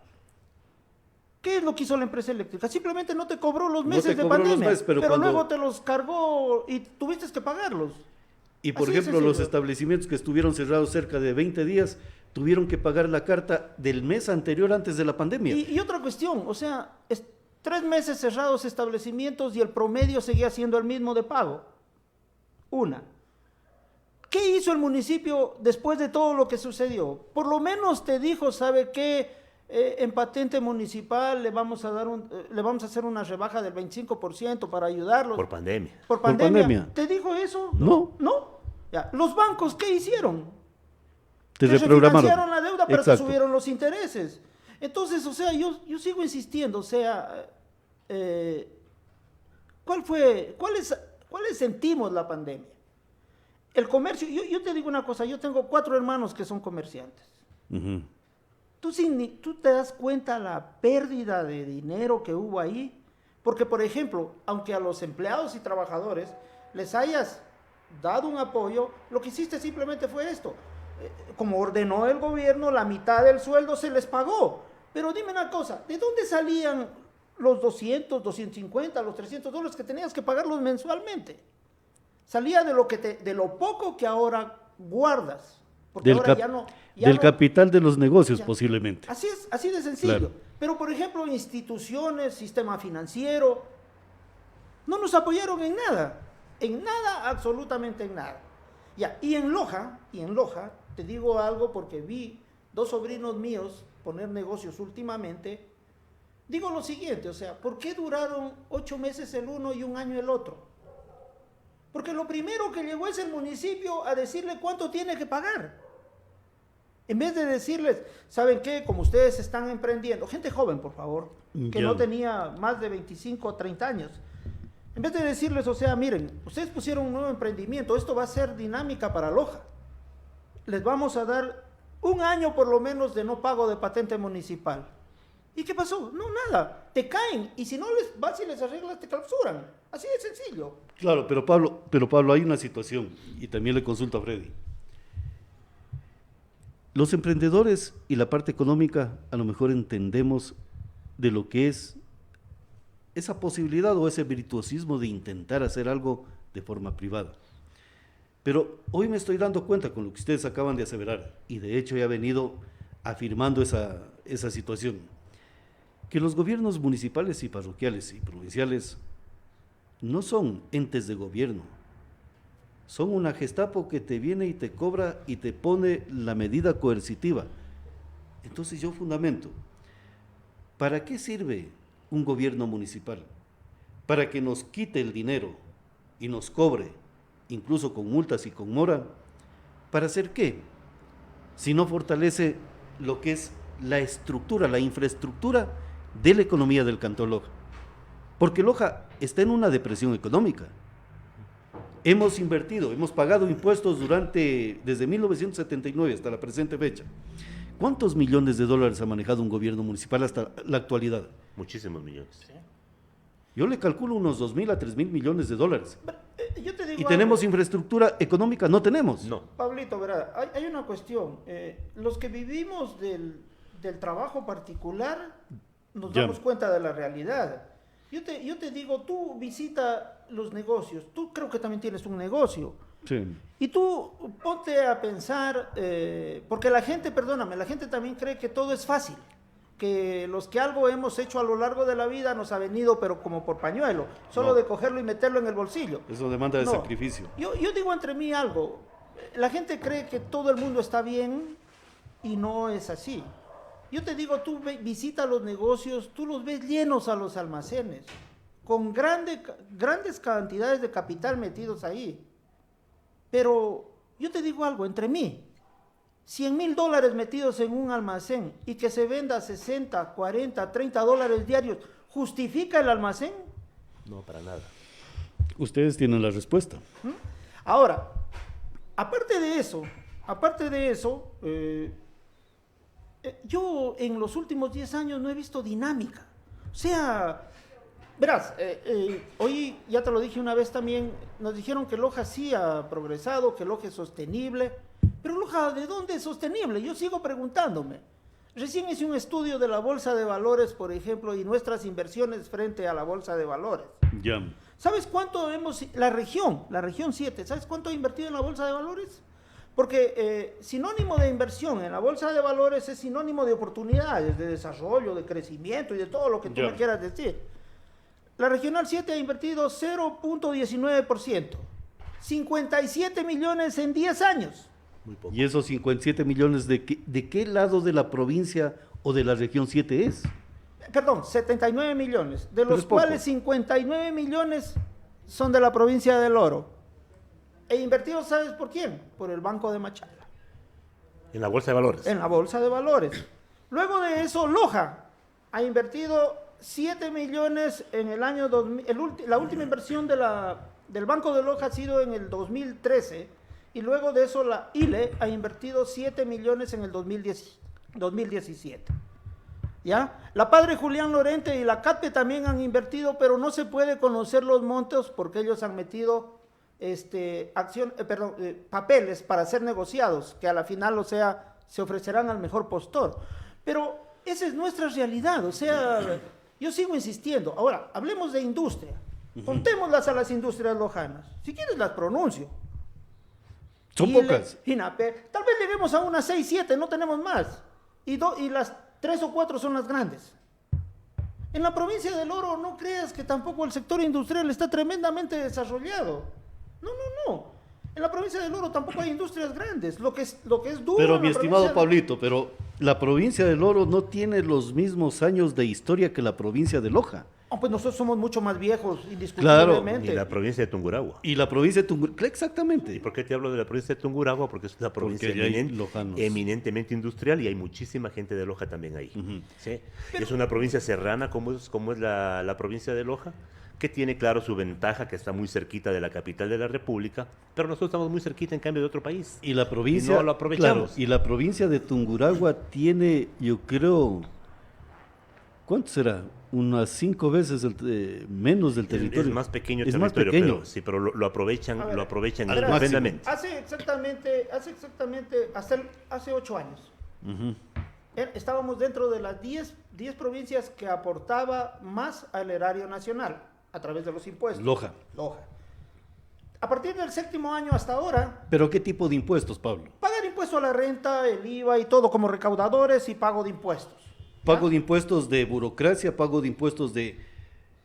¿Qué es lo que hizo la empresa eléctrica? Simplemente no te cobró los No meses te de cobró los pandemia, meses, pero cuando- luego te los cargó y tuviste que pagarlos. Y por Así de ejemplo, los sencillo. establecimientos que estuvieron cerrados cerca de 20 días tuvieron que pagar la carta del mes anterior antes de la pandemia. Y otra cuestión, o sea, 3 meses cerrados establecimientos y el promedio seguía siendo el mismo de pago. Una. ¿Qué hizo el municipio después de todo lo que sucedió? Por lo menos te dijo, ¿sabe qué? En patente municipal le vamos a hacer una rebaja del 25% para ayudarlos. Por pandemia. Por Por pandemia. pandemia. ¿Te dijo eso? No. ¿No? Ya. ¿Los bancos qué hicieron? Te Te reprogramaron. refinanciaron la deuda, pero te Exacto. subieron los intereses. Entonces, o sea, yo sigo insistiendo, o sea, ¿cuáles sentimos la pandemia? El comercio, yo te digo una cosa, yo tengo 4 hermanos que son comerciantes. Ujú. ¿Tú te das cuenta la pérdida de dinero que hubo ahí? Porque, por ejemplo, aunque a los empleados y trabajadores les hayas dado un apoyo, lo que hiciste simplemente fue esto. Como ordenó el gobierno, la mitad del sueldo se les pagó. Pero dime una cosa, ¿de dónde salían los 200, 250, los $300 que tenías que pagarlos mensualmente? Salía de lo poco que ahora guardas. Porque Del, ahora cap- ya no... del capital de los negocios, ya. posiblemente. Así es, así de sencillo. Claro. Pero, por ejemplo, instituciones, sistema financiero, no nos apoyaron en nada, absolutamente en nada. Ya, y en Loja, te digo algo porque vi 2 sobrinos míos poner negocios últimamente. Digo lo siguiente, o sea, ¿por qué duraron 8 meses el uno y 1 año el otro? Porque lo primero que llegó es el municipio a decirle cuánto tiene que pagar. En vez de decirles, ¿saben qué? Como ustedes están emprendiendo, gente joven, por favor, que Ya. no tenía más de 25 o 30 años. En vez de decirles, o sea, miren, ustedes pusieron un nuevo emprendimiento, esto va a ser dinámica para Loja. Les vamos a dar 1 año por lo menos de no pago de patente municipal. ¿Y qué pasó? No, nada. Te caen y si no les vas y les arreglas, te clausuran. Así de sencillo. Claro, pero Pablo, hay una situación, y también le consulto a Freddy. Los emprendedores y la parte económica a lo mejor entendemos de lo que es esa posibilidad o ese virtuosismo de intentar hacer algo de forma privada. Pero hoy me estoy dando cuenta con lo que ustedes acaban de aseverar, y de hecho he venido afirmando esa situación, que los gobiernos municipales y parroquiales y provinciales no son entes de gobierno, son una Gestapo que te viene y te cobra y te pone la medida coercitiva. Entonces yo fundamento, ¿para qué sirve un gobierno municipal? Para que nos quite el dinero y nos cobre, incluso con multas y con mora. ¿Para hacer qué? Si no fortalece lo que es la estructura, la infraestructura de la economía del Cantón Loja. Porque Loja está en una depresión económica. Hemos invertido, hemos pagado impuestos desde 1979 hasta la presente fecha. ¿Cuántos millones de dólares ha manejado un gobierno municipal hasta la actualidad? Muchísimos millones. Yo le calculo unos 2.000 a 3.000 millones de dólares. Yo te digo ¿Y tenemos algo, infraestructura económica? No tenemos. No. Pablito, verá, hay una cuestión. Los que vivimos del trabajo particular nos Ya. damos cuenta de la realidad. Yo te digo, tú visita los negocios, tú creo que también tienes un negocio. Sí. Y tú ponte a pensar, porque la gente, perdóname, la gente también cree que todo es fácil, que los que algo hemos hecho a lo largo de la vida nos ha venido, pero como por pañuelo, solo No. de cogerlo y meterlo en el bolsillo. Eso demanda de No. sacrificio. Yo digo entre mí algo, la gente cree que todo el mundo está bien y no es así. Yo te digo, tú visita los negocios, tú los ves llenos a los almacenes, con grandes cantidades de capital metidos ahí. Pero yo te digo algo, entre mí, $100,000 metidos en un almacén y que se venda 60, 40, 30 dólares diarios, ¿justifica el almacén? No, para nada. Ustedes tienen la respuesta. Ahora, aparte de eso, yo en los últimos 10 años no he visto dinámica. O sea, verás, hoy ya te lo dije una vez también, nos dijeron que Loja sí ha progresado, que Loja es sostenible, pero Loja, ¿de dónde es sostenible? Yo sigo preguntándome. Recién hice un estudio de la Bolsa de Valores, por ejemplo, y nuestras inversiones frente a la Bolsa de Valores. Ya. ¿Sabes cuánto la región 7, ¿sabes cuánto ha invertido en la Bolsa de Valores? Porque sinónimo de inversión en la Bolsa de Valores es sinónimo de oportunidades, de desarrollo, de crecimiento y de todo lo que tú Ya. me quieras decir. La Regional 7 ha invertido 0.19%, 57 millones en 10 años. Muy poco. ¿Y esos 57 millones de qué lado de la provincia o de la región 7 es? Perdón, 79 millones, de Pero los es poco. cuales 59 millones son de la provincia del Oro. E invertidos, ¿sabes por quién? Por el Banco de Machala, En la bolsa de valores. en la Bolsa de Valores. Luego de eso, Loja ha invertido 7 millones en el año 2000. La última inversión del Banco de Loja ha sido en el 2013, y luego de eso la ILE ha invertido 7 millones en el 2017. ¿Ya? La Padre Julián Lorente y la CATPE también han invertido, pero no se puede conocer los montos porque ellos han metido papeles para ser negociados, que a la final, o sea, se ofrecerán al mejor postor. Pero esa es nuestra realidad, o sea, yo sigo insistiendo. Ahora, hablemos de industria. Contémoslas a las industrias lojanas. Si quieres las pronuncio. Son ILE, pocas. INAPE, tal vez lleguemos a unas 6, 7, no tenemos más. Y las 3 o 4 son las grandes. En la provincia del Oro no creas que tampoco el sector industrial está tremendamente desarrollado. No. En la provincia del Oro tampoco hay industrias grandes. Lo que es duro. Pero en mi la estimado provincia Pablito, pero la provincia del Oro no tiene los mismos años de historia que la provincia de Loja. pues nosotros somos mucho más viejos, Ni indiscutiblemente. la provincia de Tungurahua. Y la provincia de Tungurahua, ¿Y exactamente. por qué te hablo de la provincia de Tungurahua? Porque es una provincia Porque allá hay lojanos. eminentemente industrial y hay muchísima gente de Loja también ahí. Ujú. ¿Sí? Es una provincia serrana como es la provincia de Loja, que tiene, claro, su ventaja, que está muy cerquita de la capital de la República, pero nosotros estamos muy cerquita, en cambio, de otro país. Y la provincia, Y no lo aprovechamos. claro, y la provincia de Tungurahua tiene, yo creo, ¿cuánto será? Unas 5 veces menos del territorio. Es más pequeño Es territorio, más pequeño. pero, sí, pero lo aprovechan, A ver, lo aprovechan al estupendamente. Hace exactamente, hace 8 años. Ujú. Estábamos dentro de las 10 provincias que aportaba más al erario nacional a través de los impuestos. Loja. A partir del 7º año hasta ahora, ¿Pero qué tipo de impuestos, Pablo? pagar impuesto a la renta, el IVA y todo como recaudadores y pago de impuestos. Pago de impuestos de burocracia, pago de impuestos de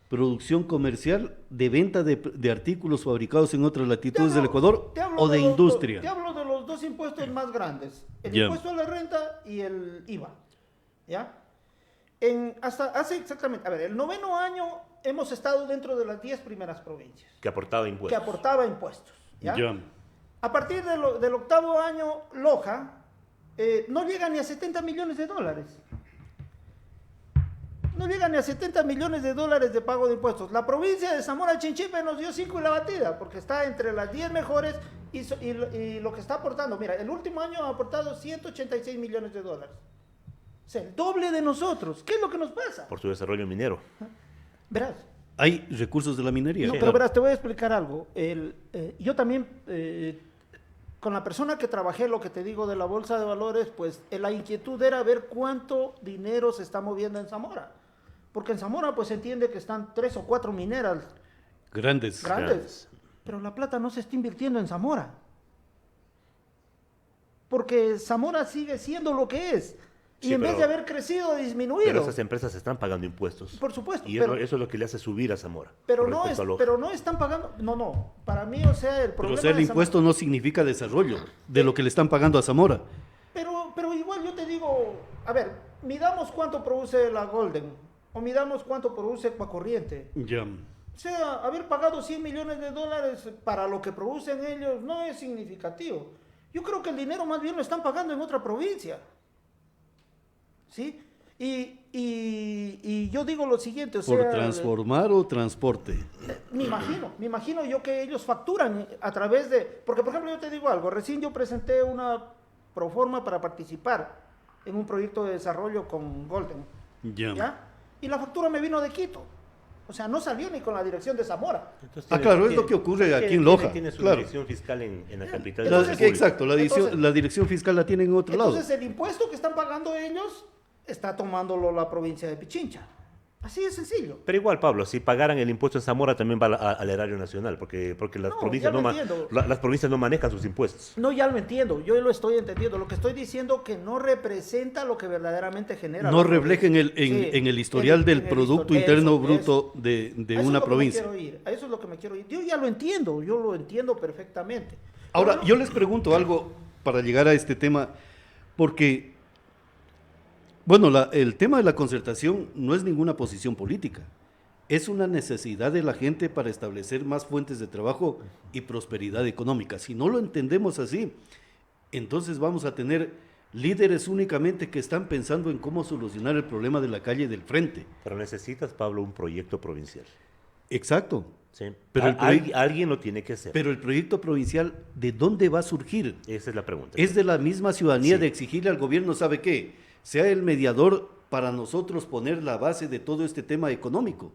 producción comercial, de venta de artículos fabricados en otras latitudes del Te Ecuador hablo o de los industria? te hablo de los dos impuestos más grandes, el Ya. impuesto a la renta y el IVA. ¿Ya? Hasta hace exactamente, a ver, el 9º año hemos estado dentro de las 10 primeras provincias Que aportaba que impuestos. aportaba impuestos. ¿Ya? Ya. A partir del 8º año, Loja no llega ni a 70 millones de dólares. No llega ni a 70 millones de dólares de pago de impuestos. La provincia de Zamora Chinchipe nos dio 5 y la batida, porque está entre las 10 mejores y lo que está aportando. Mira, el último año ha aportado 186 millones de dólares. O sea, el doble de nosotros. ¿Qué es lo que nos pasa? Por su desarrollo minero. Verás. Hay recursos de la minería. No, pero verás, te voy a explicar algo. Yo también, con la persona que trabajé, lo que te digo de la bolsa de valores, pues la inquietud era ver cuánto dinero se está moviendo en Zamora. Porque en Zamora, pues se entiende que están 3 o 4 mineras Grandes. grandes. Pero la plata no se está invirtiendo en Zamora. Porque Zamora sigue siendo lo que es. Y Sí, en vez pero- de haber crecido, ha disminuido. Pero esas empresas están pagando impuestos. Por supuesto. Y pero- eso es lo que le hace subir a Zamora. Pero con no, respecto a Loja. pero no están pagando. No. Para mí, o sea, el Pero problema. o sea, el de impuesto no significa desarrollo de lo que le están pagando a Zamora. Pero igual yo te digo, a ver, midamos cuánto produce la Golden o midamos cuánto produce Ecuacorriente. Ya. O sea, haber pagado 100 millones de dólares para lo que producen ellos no es significativo. Yo creo que el dinero más bien lo están pagando en otra provincia. ¿Sí? Y yo digo lo siguiente, o Por sea, transformar o transporte. me imagino yo que ellos facturan a través de, porque por ejemplo yo te digo algo, recién yo presenté una proforma para participar en un proyecto de desarrollo con Golden, Ya. ¿ya? Y la factura me vino de Quito, o sea, no salió ni con la dirección de Zamora. Entonces Ah, claro, es lo que ocurre aquí en Loja. Tiene su Claro. dirección fiscal en la capital. La- de la Entonces, República. exacto, entonces- la dirección fiscal la tienen en otro Entonces lado. el impuesto que están pagando ellos está tomándolo la provincia de Pichincha. Así de sencillo. Pero igual, Pablo, si pagaran el impuesto en Zamora también va al erario nacional, porque las No, provincias ya lo no entiendo. las provincias no manejan sus impuestos. No, ya lo entiendo, yo lo estoy entendiendo. Lo que estoy diciendo que no representa lo que verdaderamente genera. No la refleja provincia. en el historial del en el Producto histor- Interno eso, Bruto eso. de A eso una es lo que me provincia. quiero ir, a eso es lo que me quiero ir. Yo ya lo entiendo perfectamente. Ahora, Pero yo les pregunto algo para llegar a este tema, porque, bueno, el tema de la concertación no es ninguna posición política, es una necesidad de la gente para establecer más fuentes de trabajo y prosperidad económica. Si no lo entendemos así, entonces vamos a tener líderes únicamente que están pensando en cómo solucionar el problema de la calle del frente. Pero necesitas, Pablo, un proyecto provincial. Exacto. ¿Sí? Pero Alguien lo tiene que hacer. Pero el proyecto provincial, ¿de dónde va a surgir? Esa es la pregunta. Es de la misma ciudadanía Sí. de exigirle al gobierno, ¿sabe qué? Sea el mediador para nosotros poner la base de todo este tema económico.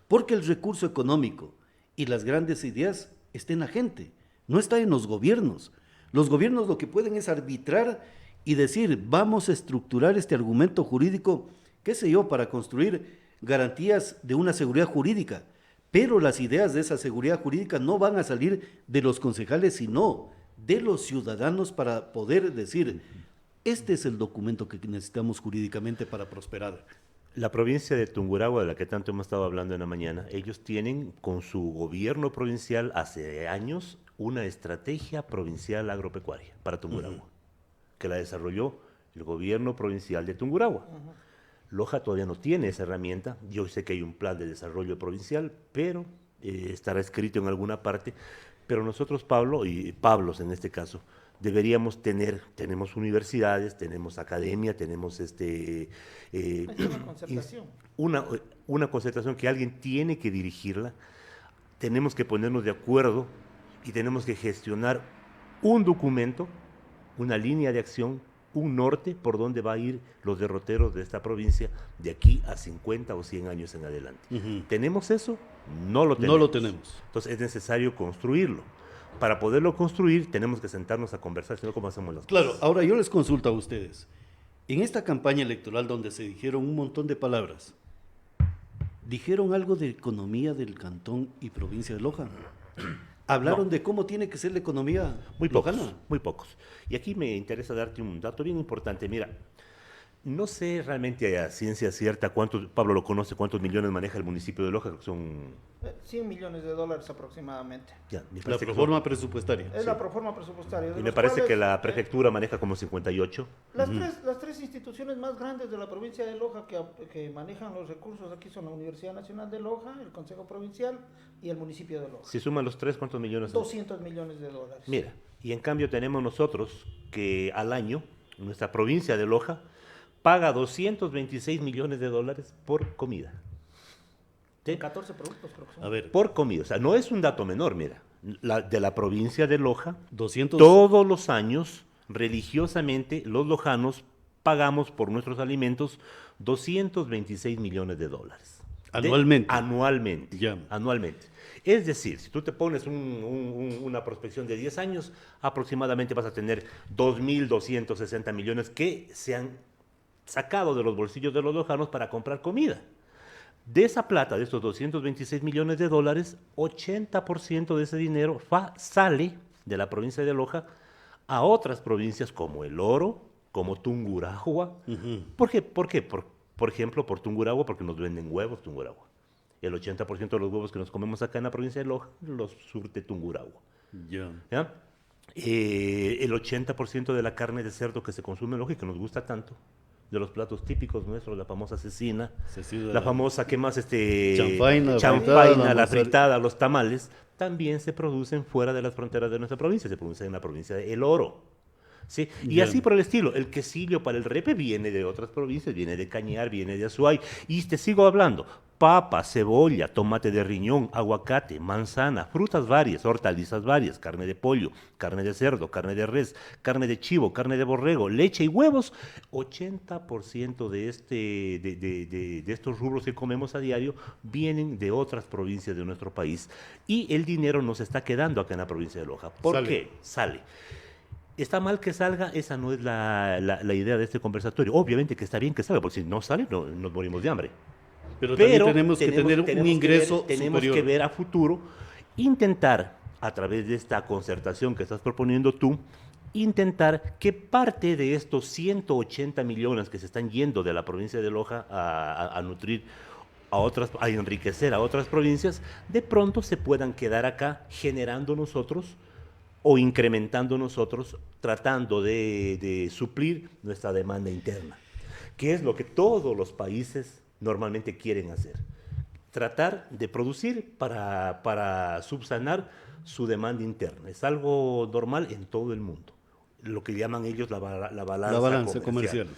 Porque el recurso económico y las grandes ideas está en la gente, no está en los gobiernos. Los gobiernos lo que pueden es arbitrar y decir, vamos a estructurar este argumento jurídico, qué sé yo, para construir garantías de una seguridad jurídica. Pero las ideas de esa seguridad jurídica no van a salir de los concejales, sino de los ciudadanos para poder decir, este es el documento que necesitamos jurídicamente para prosperar. La provincia de Tungurahua, de la que tanto hemos estado hablando en la mañana, ellos tienen con su gobierno provincial hace años una estrategia provincial agropecuaria para Tungurahua, que la desarrolló el gobierno provincial de Tungurahua. Loja todavía no tiene esa herramienta. Yo sé que hay un plan de desarrollo provincial, pero estará escrito en alguna parte. Pero nosotros, Pablo, y Pablos en este caso, deberíamos tenemos universidades, tenemos academia, tenemos Es una concertación. una concentración que alguien tiene que dirigirla. Tenemos que ponernos de acuerdo y tenemos que gestionar un documento, una línea de acción, un norte por donde va a ir los derroteros de esta provincia de aquí a 50 o 100 años en adelante. ¿Tenemos eso? No lo tenemos. No lo tenemos. Entonces es necesario construirlo. Para poderlo construir tenemos que sentarnos a conversar, sino cómo hacemos las Claro, cosas. ahora yo les consulto a ustedes. En esta campaña electoral donde se dijeron un montón de palabras, ¿dijeron algo de economía del cantón y provincia de Loja? ¿Hablaron No. de cómo tiene que ser la economía Muy pocos, lojana? muy pocos. Y aquí me interesa darte un dato bien importante. Mira, No sé realmente a ciencia cierta cuántos, Pablo lo conoce, cuántos millones maneja el municipio de Loja, que son... 100 millones de dólares aproximadamente. Ya, me La parece que proforma presupuestaria. Es la proforma presupuestaria. de y me los parece cuales, que la prefectura maneja como 58. Las tres instituciones más grandes de la provincia de Loja que manejan los recursos aquí son la Universidad Nacional de Loja, el Consejo Provincial y el municipio de Loja. Si suman los tres, ¿cuántos millones? 200 millones de dólares. Mira, y en cambio tenemos nosotros que al año, nuestra provincia de Loja, paga 226 millones de dólares por comida. ¿Sí? 14 productos creo que son. A ver, Por comida. O sea, no es un dato menor, mira. De la provincia de Loja, 200... todos los años, religiosamente, los lojanos pagamos por nuestros alimentos 226 millones de dólares. Anualmente. Anualmente. Ya. Anualmente. Es decir, si tú te pones una prospección de 10 años, aproximadamente vas a tener 2.260 millones que se han sacado de los bolsillos de los lojanos para comprar comida. De esa plata, de estos 226 millones de dólares, 80% de ese dinero sale de la provincia de Loja a otras provincias como El Oro, como Tungurahua. ¿Por qué? Por ejemplo, por Tungurahua, porque nos venden huevos Tungurahua. El 80% de los huevos que nos comemos acá en la provincia de Loja los surte Tungurahua. Ya. ¿Ya? El 80% de la carne de cerdo que se consume en Loja y que nos gusta tanto, de los platos típicos nuestros, la famosa cecina, la famosa, ¿qué más? Chanfaina, La fritada, los tamales, también se producen fuera de las fronteras de nuestra provincia, se producen en la provincia de El Oro. ¿Sí? Y así por el estilo. El quesillo para el repe viene de otras provincias, viene de Cañar, viene de Azuay. Y te sigo hablando. Papa, cebolla, tomate de riñón, aguacate, manzana, frutas varias, hortalizas varias, carne de pollo, carne de cerdo, carne de res, carne de chivo, carne de borrego, leche y huevos. 80% de estos rubros que comemos a diario vienen de otras provincias de nuestro país. Y el dinero nos está quedando acá en la provincia de Loja. ¿Por qué? Sale. ¿Está mal que salga? Esa no es la idea de este conversatorio. Obviamente que está bien que salga, porque si no sale, nos morimos de hambre. Pero también tenemos que tener un ingreso tenemos superior. que ver a futuro, intentar, a través de esta concertación que estás proponiendo tú, intentar que parte de estos 180 millones que se están yendo de la provincia de Loja a nutrir a enriquecer a otras provincias, de pronto se puedan quedar acá generando nosotros o incrementando nosotros, tratando de suplir nuestra demanda interna, que es lo que todos los países normalmente quieren hacer. Tratar de producir para subsanar su demanda interna. Es algo normal en todo el mundo. Lo que llaman ellos la balanza comercial.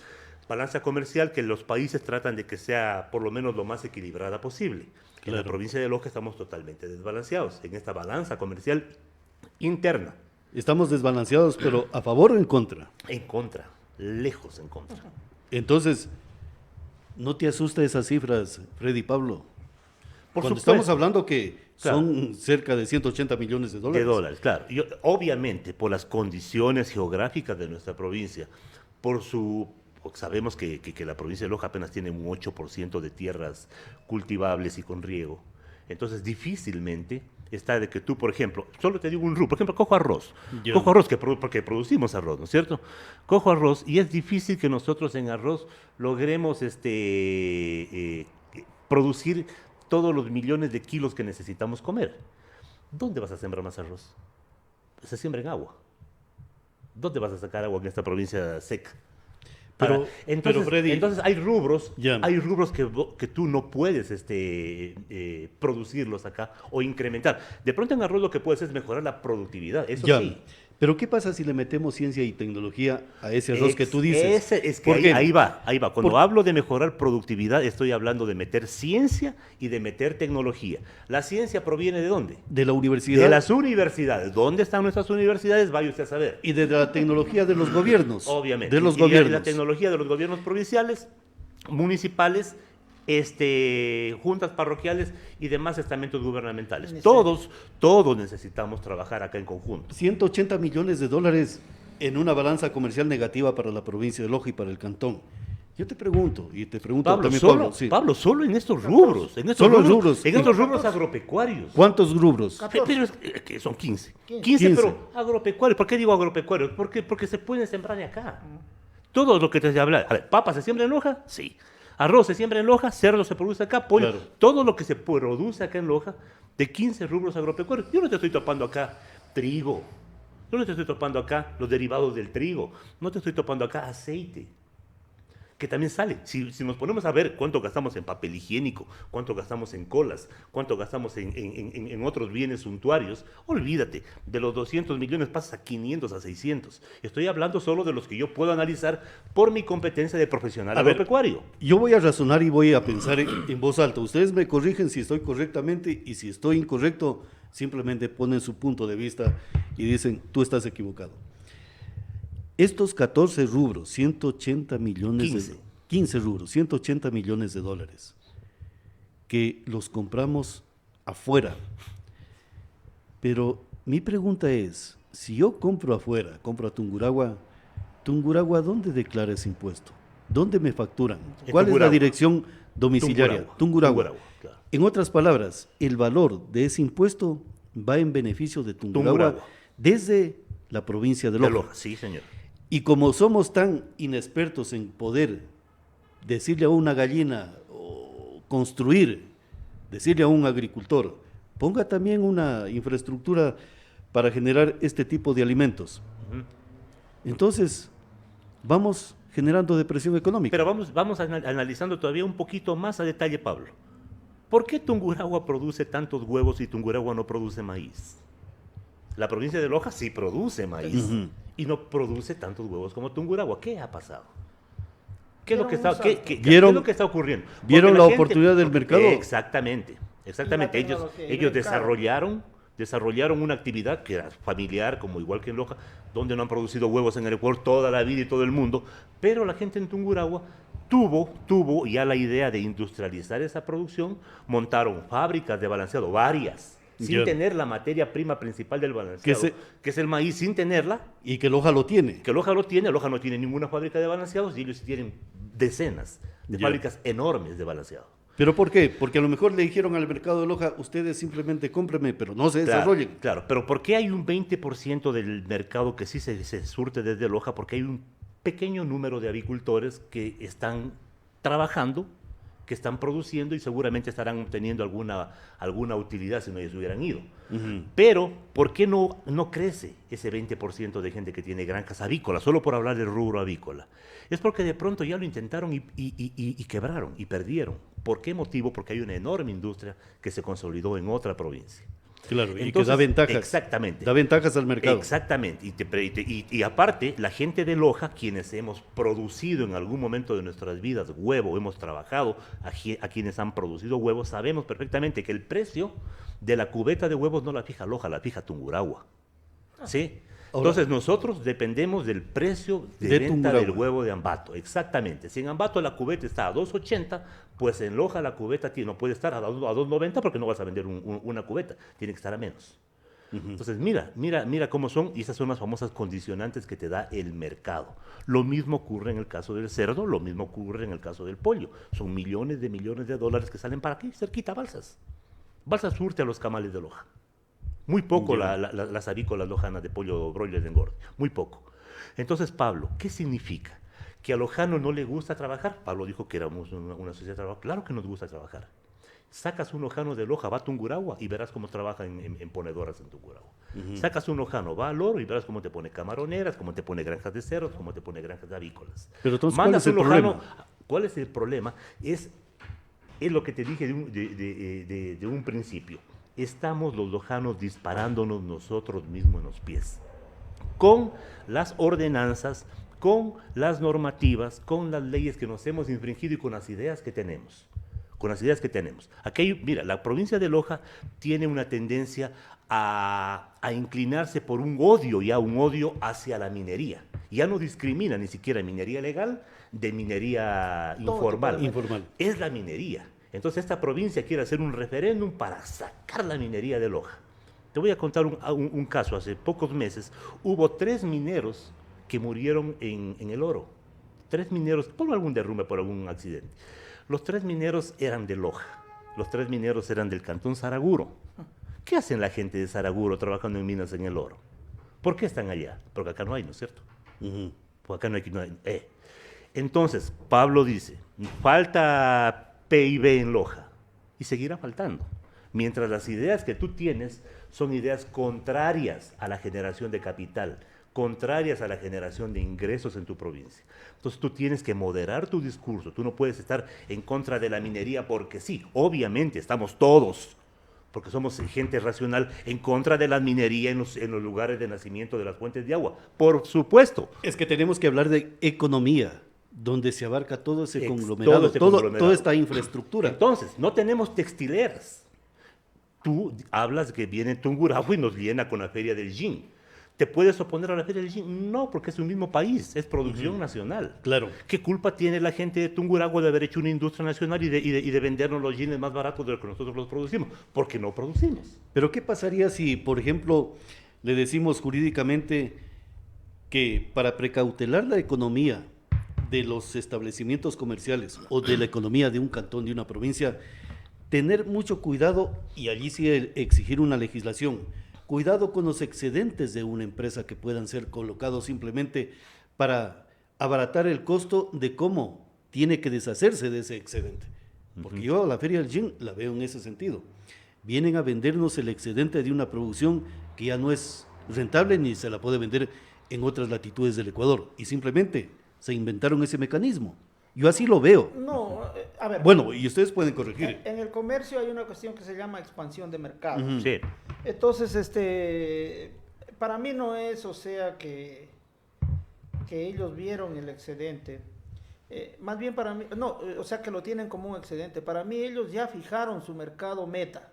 Balanza comercial que los países tratan de que sea por lo menos lo más equilibrada posible. En la provincia de Loja estamos totalmente desbalanceados en esta balanza comercial interna. Estamos desbalanceados, pero ¿a favor o en contra? En contra, lejos en contra. Entonces, ¿no te asusta esas cifras, Freddy Pablo? Por Cuando supuesto. estamos hablando que Claro. son cerca de 180 millones de dólares. De dólares, claro. Obviamente, por las condiciones geográficas de nuestra provincia, porque sabemos que la provincia de Loja apenas tiene un 8% de tierras cultivables y con riego. Entonces, difícilmente está de que tú, por ejemplo, solo te digo un rubro, por ejemplo, cojo arroz. Ya. Cojo arroz porque producimos arroz, ¿no es cierto? Cojo arroz y es difícil que nosotros en arroz logremos producir todos los millones de kilos que necesitamos comer. ¿Dónde vas a sembrar más arroz? Se siembra en agua. ¿Dónde vas a sacar agua en esta provincia seca? Pero Freddy, entonces hay rubros, Ya. que tú no puedes producirlos acá o incrementar. De pronto en arroz lo que puedes es mejorar la productividad, eso ya. sí. Pero ¿qué pasa si le metemos ciencia y tecnología a ese arroz que tú dices? Es que Porque ahí va. Cuando hablo de mejorar productividad, estoy hablando de meter ciencia y de meter tecnología. ¿La ciencia proviene de dónde? de la universidad De las universidades. ¿Dónde están nuestras universidades? Vaya usted a saber. y de la tecnología de los gobiernos. Obviamente. De los Y gobiernos. la tecnología de los gobiernos provinciales, municipales, juntas parroquiales y demás estamentos gubernamentales. Ministerios. Todos necesitamos trabajar acá en conjunto. 180 millones de dólares en una balanza comercial negativa para la provincia de Loja y para el cantón. Yo te pregunto, y te pregunto también, Pablo, sí. Pablo, solo en estos rubros. En estos Solo rubros, rubros. En estos rubros agropecuarios. ¿Cuántos rubros? Pero que son 15. 15. 15, pero agropecuarios. ¿Por qué digo agropecuarios? Porque se pueden sembrar de acá. Todo lo que te habla. A ver, ¿papa se siembra en Loja? Sí. Arroz se siembra en Loja, cerdo se produce acá, pollo. Claro. Todo lo que se produce acá en Loja, de 15 rubros agropecuarios. Yo no te estoy topando acá trigo. Yo no te estoy topando acá los derivados del trigo. No te estoy topando acá aceite, que también sale. Si nos ponemos a ver cuánto gastamos en papel higiénico, cuánto gastamos en colas, cuánto gastamos en otros bienes suntuarios, olvídate, de los 200 millones pasas a 500, a 600. Estoy hablando solo de los que yo puedo analizar por mi competencia de profesional A ver, agropecuario. Yo voy a razonar y voy a pensar en voz alta. Ustedes me corrigen si estoy correctamente y si estoy incorrecto, simplemente ponen su punto de vista y dicen, tú estás equivocado. Estos 14 rubros, 180 millones 15 rubros, 180 millones de dólares, que los compramos afuera. Pero mi pregunta es, si yo compro afuera, compro a Tungurahua, ¿dónde declara ese impuesto? ¿Dónde me facturan? En ¿Cuál es la Tungurahua. dirección domiciliaria? Tungurahua. Claro. En otras palabras, el valor de ese impuesto va en beneficio de Tungurahua Tungurahua. desde la provincia de De Loja. Loja, sí, señor. Y como somos tan inexpertos en poder decirle a una gallina o decirle a un agricultor, ponga también una infraestructura para generar este tipo de alimentos. Entonces, vamos generando depresión económica. Pero vamos analizando todavía un poquito más a detalle, Pablo. ¿Por qué Tungurahua produce tantos huevos y Tungurahua no produce maíz? La provincia de Loja sí produce maíz y no produce tantos huevos como Tungurahua. ¿Qué ha pasado? ¿Qué es lo que está, qué es lo que está ocurriendo? ¿Vieron Porque la gente- oportunidad del mercado? Exactamente. Exactamente. Y la Ellos, tecnología y ellos el mercado. desarrollaron una actividad que era familiar, como igual que en Loja, donde no han producido huevos en el Ecuador toda la vida y todo el mundo, pero la gente en Tungurahua tuvo ya la idea de industrializar esa producción, montaron fábricas de balanceado, varias, sin Ya. tener la materia prima principal del balanceado, Que que es el maíz, sin tenerla, Y que Loja lo tiene. que Loja lo tiene. Loja no tiene ninguna fábrica de balanceados y ellos tienen decenas de Ya. fábricas enormes de balanceado. ¿Pero por qué? Porque a lo mejor le dijeron al mercado de Loja, ustedes simplemente cómprenme, pero no se Claro, desarrollen. claro, pero ¿por qué hay un 20% del mercado que sí se surte desde Loja? Porque hay un pequeño número de agricultores que están trabajando, que están produciendo y seguramente estarán obteniendo alguna utilidad si no ellos hubieran ido. Pero, ¿por qué no crece ese 20% de gente que tiene granjas avícolas? Solo por hablar del rubro avícola. Es porque de pronto ya lo intentaron y quebraron y perdieron. ¿Por qué motivo? Porque hay una enorme industria que se consolidó en otra provincia. Claro, y que Entonces, da ventajas. exactamente. Da ventajas al mercado. Exactamente. Y aparte, la gente de Loja, quienes hemos producido en algún momento de nuestras vidas huevo, hemos trabajado a quienes han producido huevos, sabemos perfectamente que el precio de la cubeta de huevos no la fija Loja, la fija Tungurahua. ¿Sí? Ahora- Entonces nosotros dependemos del precio de venta Tungurahua. del huevo de Ambato. Exactamente. Si en Ambato la cubeta está a 2.80, pues en Loja la cubeta no puede estar a 2.90 porque no vas a vender una cubeta. Tiene que estar a menos. Entonces, mira cómo son, y esas son las famosas condicionantes que te da el mercado. Lo mismo ocurre en el caso del cerdo, lo mismo ocurre en el caso del pollo. Son millones de dólares que salen para aquí, cerquita, Balsas. Balsas surte a los camales de Loja. Muy poco Ya. las avícolas lojanas de pollo broiler de engorde, muy poco. Entonces, Pablo, ¿qué significa? ¿Que a lojano no le gusta trabajar? Pablo dijo que éramos una sociedad de trabajo. Claro que nos gusta trabajar. Sacas un lojano de Loja, va a Tungurahua y verás cómo trabaja en ponedoras en Tungurahua. Sacas un lojano, va al Oro y verás cómo te pone camaroneras, cómo te pone granjas de cerdos, cómo te pone granjas de avícolas. Pero entonces, ¿cuál Mandas es el un lojano, problema? ¿cuál es el problema? Es lo que te dije de un principio. Estamos los lojanos disparándonos nosotros mismos en los pies. Con las ordenanzas, con las normativas, con las leyes que nos hemos infringido y con las ideas que tenemos. Aquí, mira, la provincia de Loja tiene una tendencia a inclinarse por un odio hacia la minería. Ya no discrimina ni siquiera minería legal de minería informal. Informal. Es la minería. Entonces esta provincia quiere hacer un referéndum para sacar la minería de Loja. Te voy a contar un caso. Hace pocos meses hubo 3 mineros que murieron en el Oro. 3 mineros, por algún derrumbe, por algún accidente. Los 3 mineros eran de Loja. Los 3 mineros eran del cantón Saraguro. ¿Qué hacen la gente de Saraguro trabajando en minas en el Oro? ¿Por qué están allá? Porque acá no hay, ¿no es cierto? Pues acá no hay Entonces, Pablo dice, falta PIB en Loja y seguirá faltando. Mientras las ideas que tú tienes son ideas contrarias a la generación de capital, contrarias a la generación de ingresos en tu provincia. Entonces tú tienes que moderar tu discurso, tú no puedes estar en contra de la minería porque sí, obviamente estamos todos, porque somos gente racional, en contra de la minería en los lugares de nacimiento de las fuentes de agua, por supuesto. Es que tenemos que hablar de economía, donde se abarca todo ese Todo conglomerado, este conglomerado. toda esta infraestructura. Entonces, no tenemos textileras. Tú hablas que viene Tungurahua y nos llena con la Feria del Gin. ¿Te puedes oponer a la Feria del Gin? No, porque es un mismo país, es producción nacional. Claro. ¿Qué culpa tiene la gente de Tungurahua de haber hecho una industria nacional y de vendernos los gines más baratos de lo que nosotros los producimos? Porque no producimos. Pero ¿qué pasaría si, por ejemplo, le decimos jurídicamente que para precautelar la economía de los establecimientos comerciales o de la economía de un cantón, de una provincia, tener mucho cuidado, y allí sí exigir una legislación, cuidado con los excedentes de una empresa que puedan ser colocados simplemente para abaratar el costo de cómo tiene que deshacerse de ese excedente? Porque yo a la Feria del Gin la veo en ese sentido. Vienen a vendernos el excedente de una producción que ya no es rentable ni se la puede vender en otras latitudes del Ecuador, y simplemente se inventaron ese mecanismo. Yo así lo veo. No, a ver. Bueno, y ustedes pueden corregir. En el comercio hay una cuestión que se llama expansión de mercado. Sí. Entonces, para mí no es, o sea, que ellos vieron el excedente. Más bien para mí, no, o sea, que lo tienen como un excedente. Para mí ellos ya fijaron su mercado meta.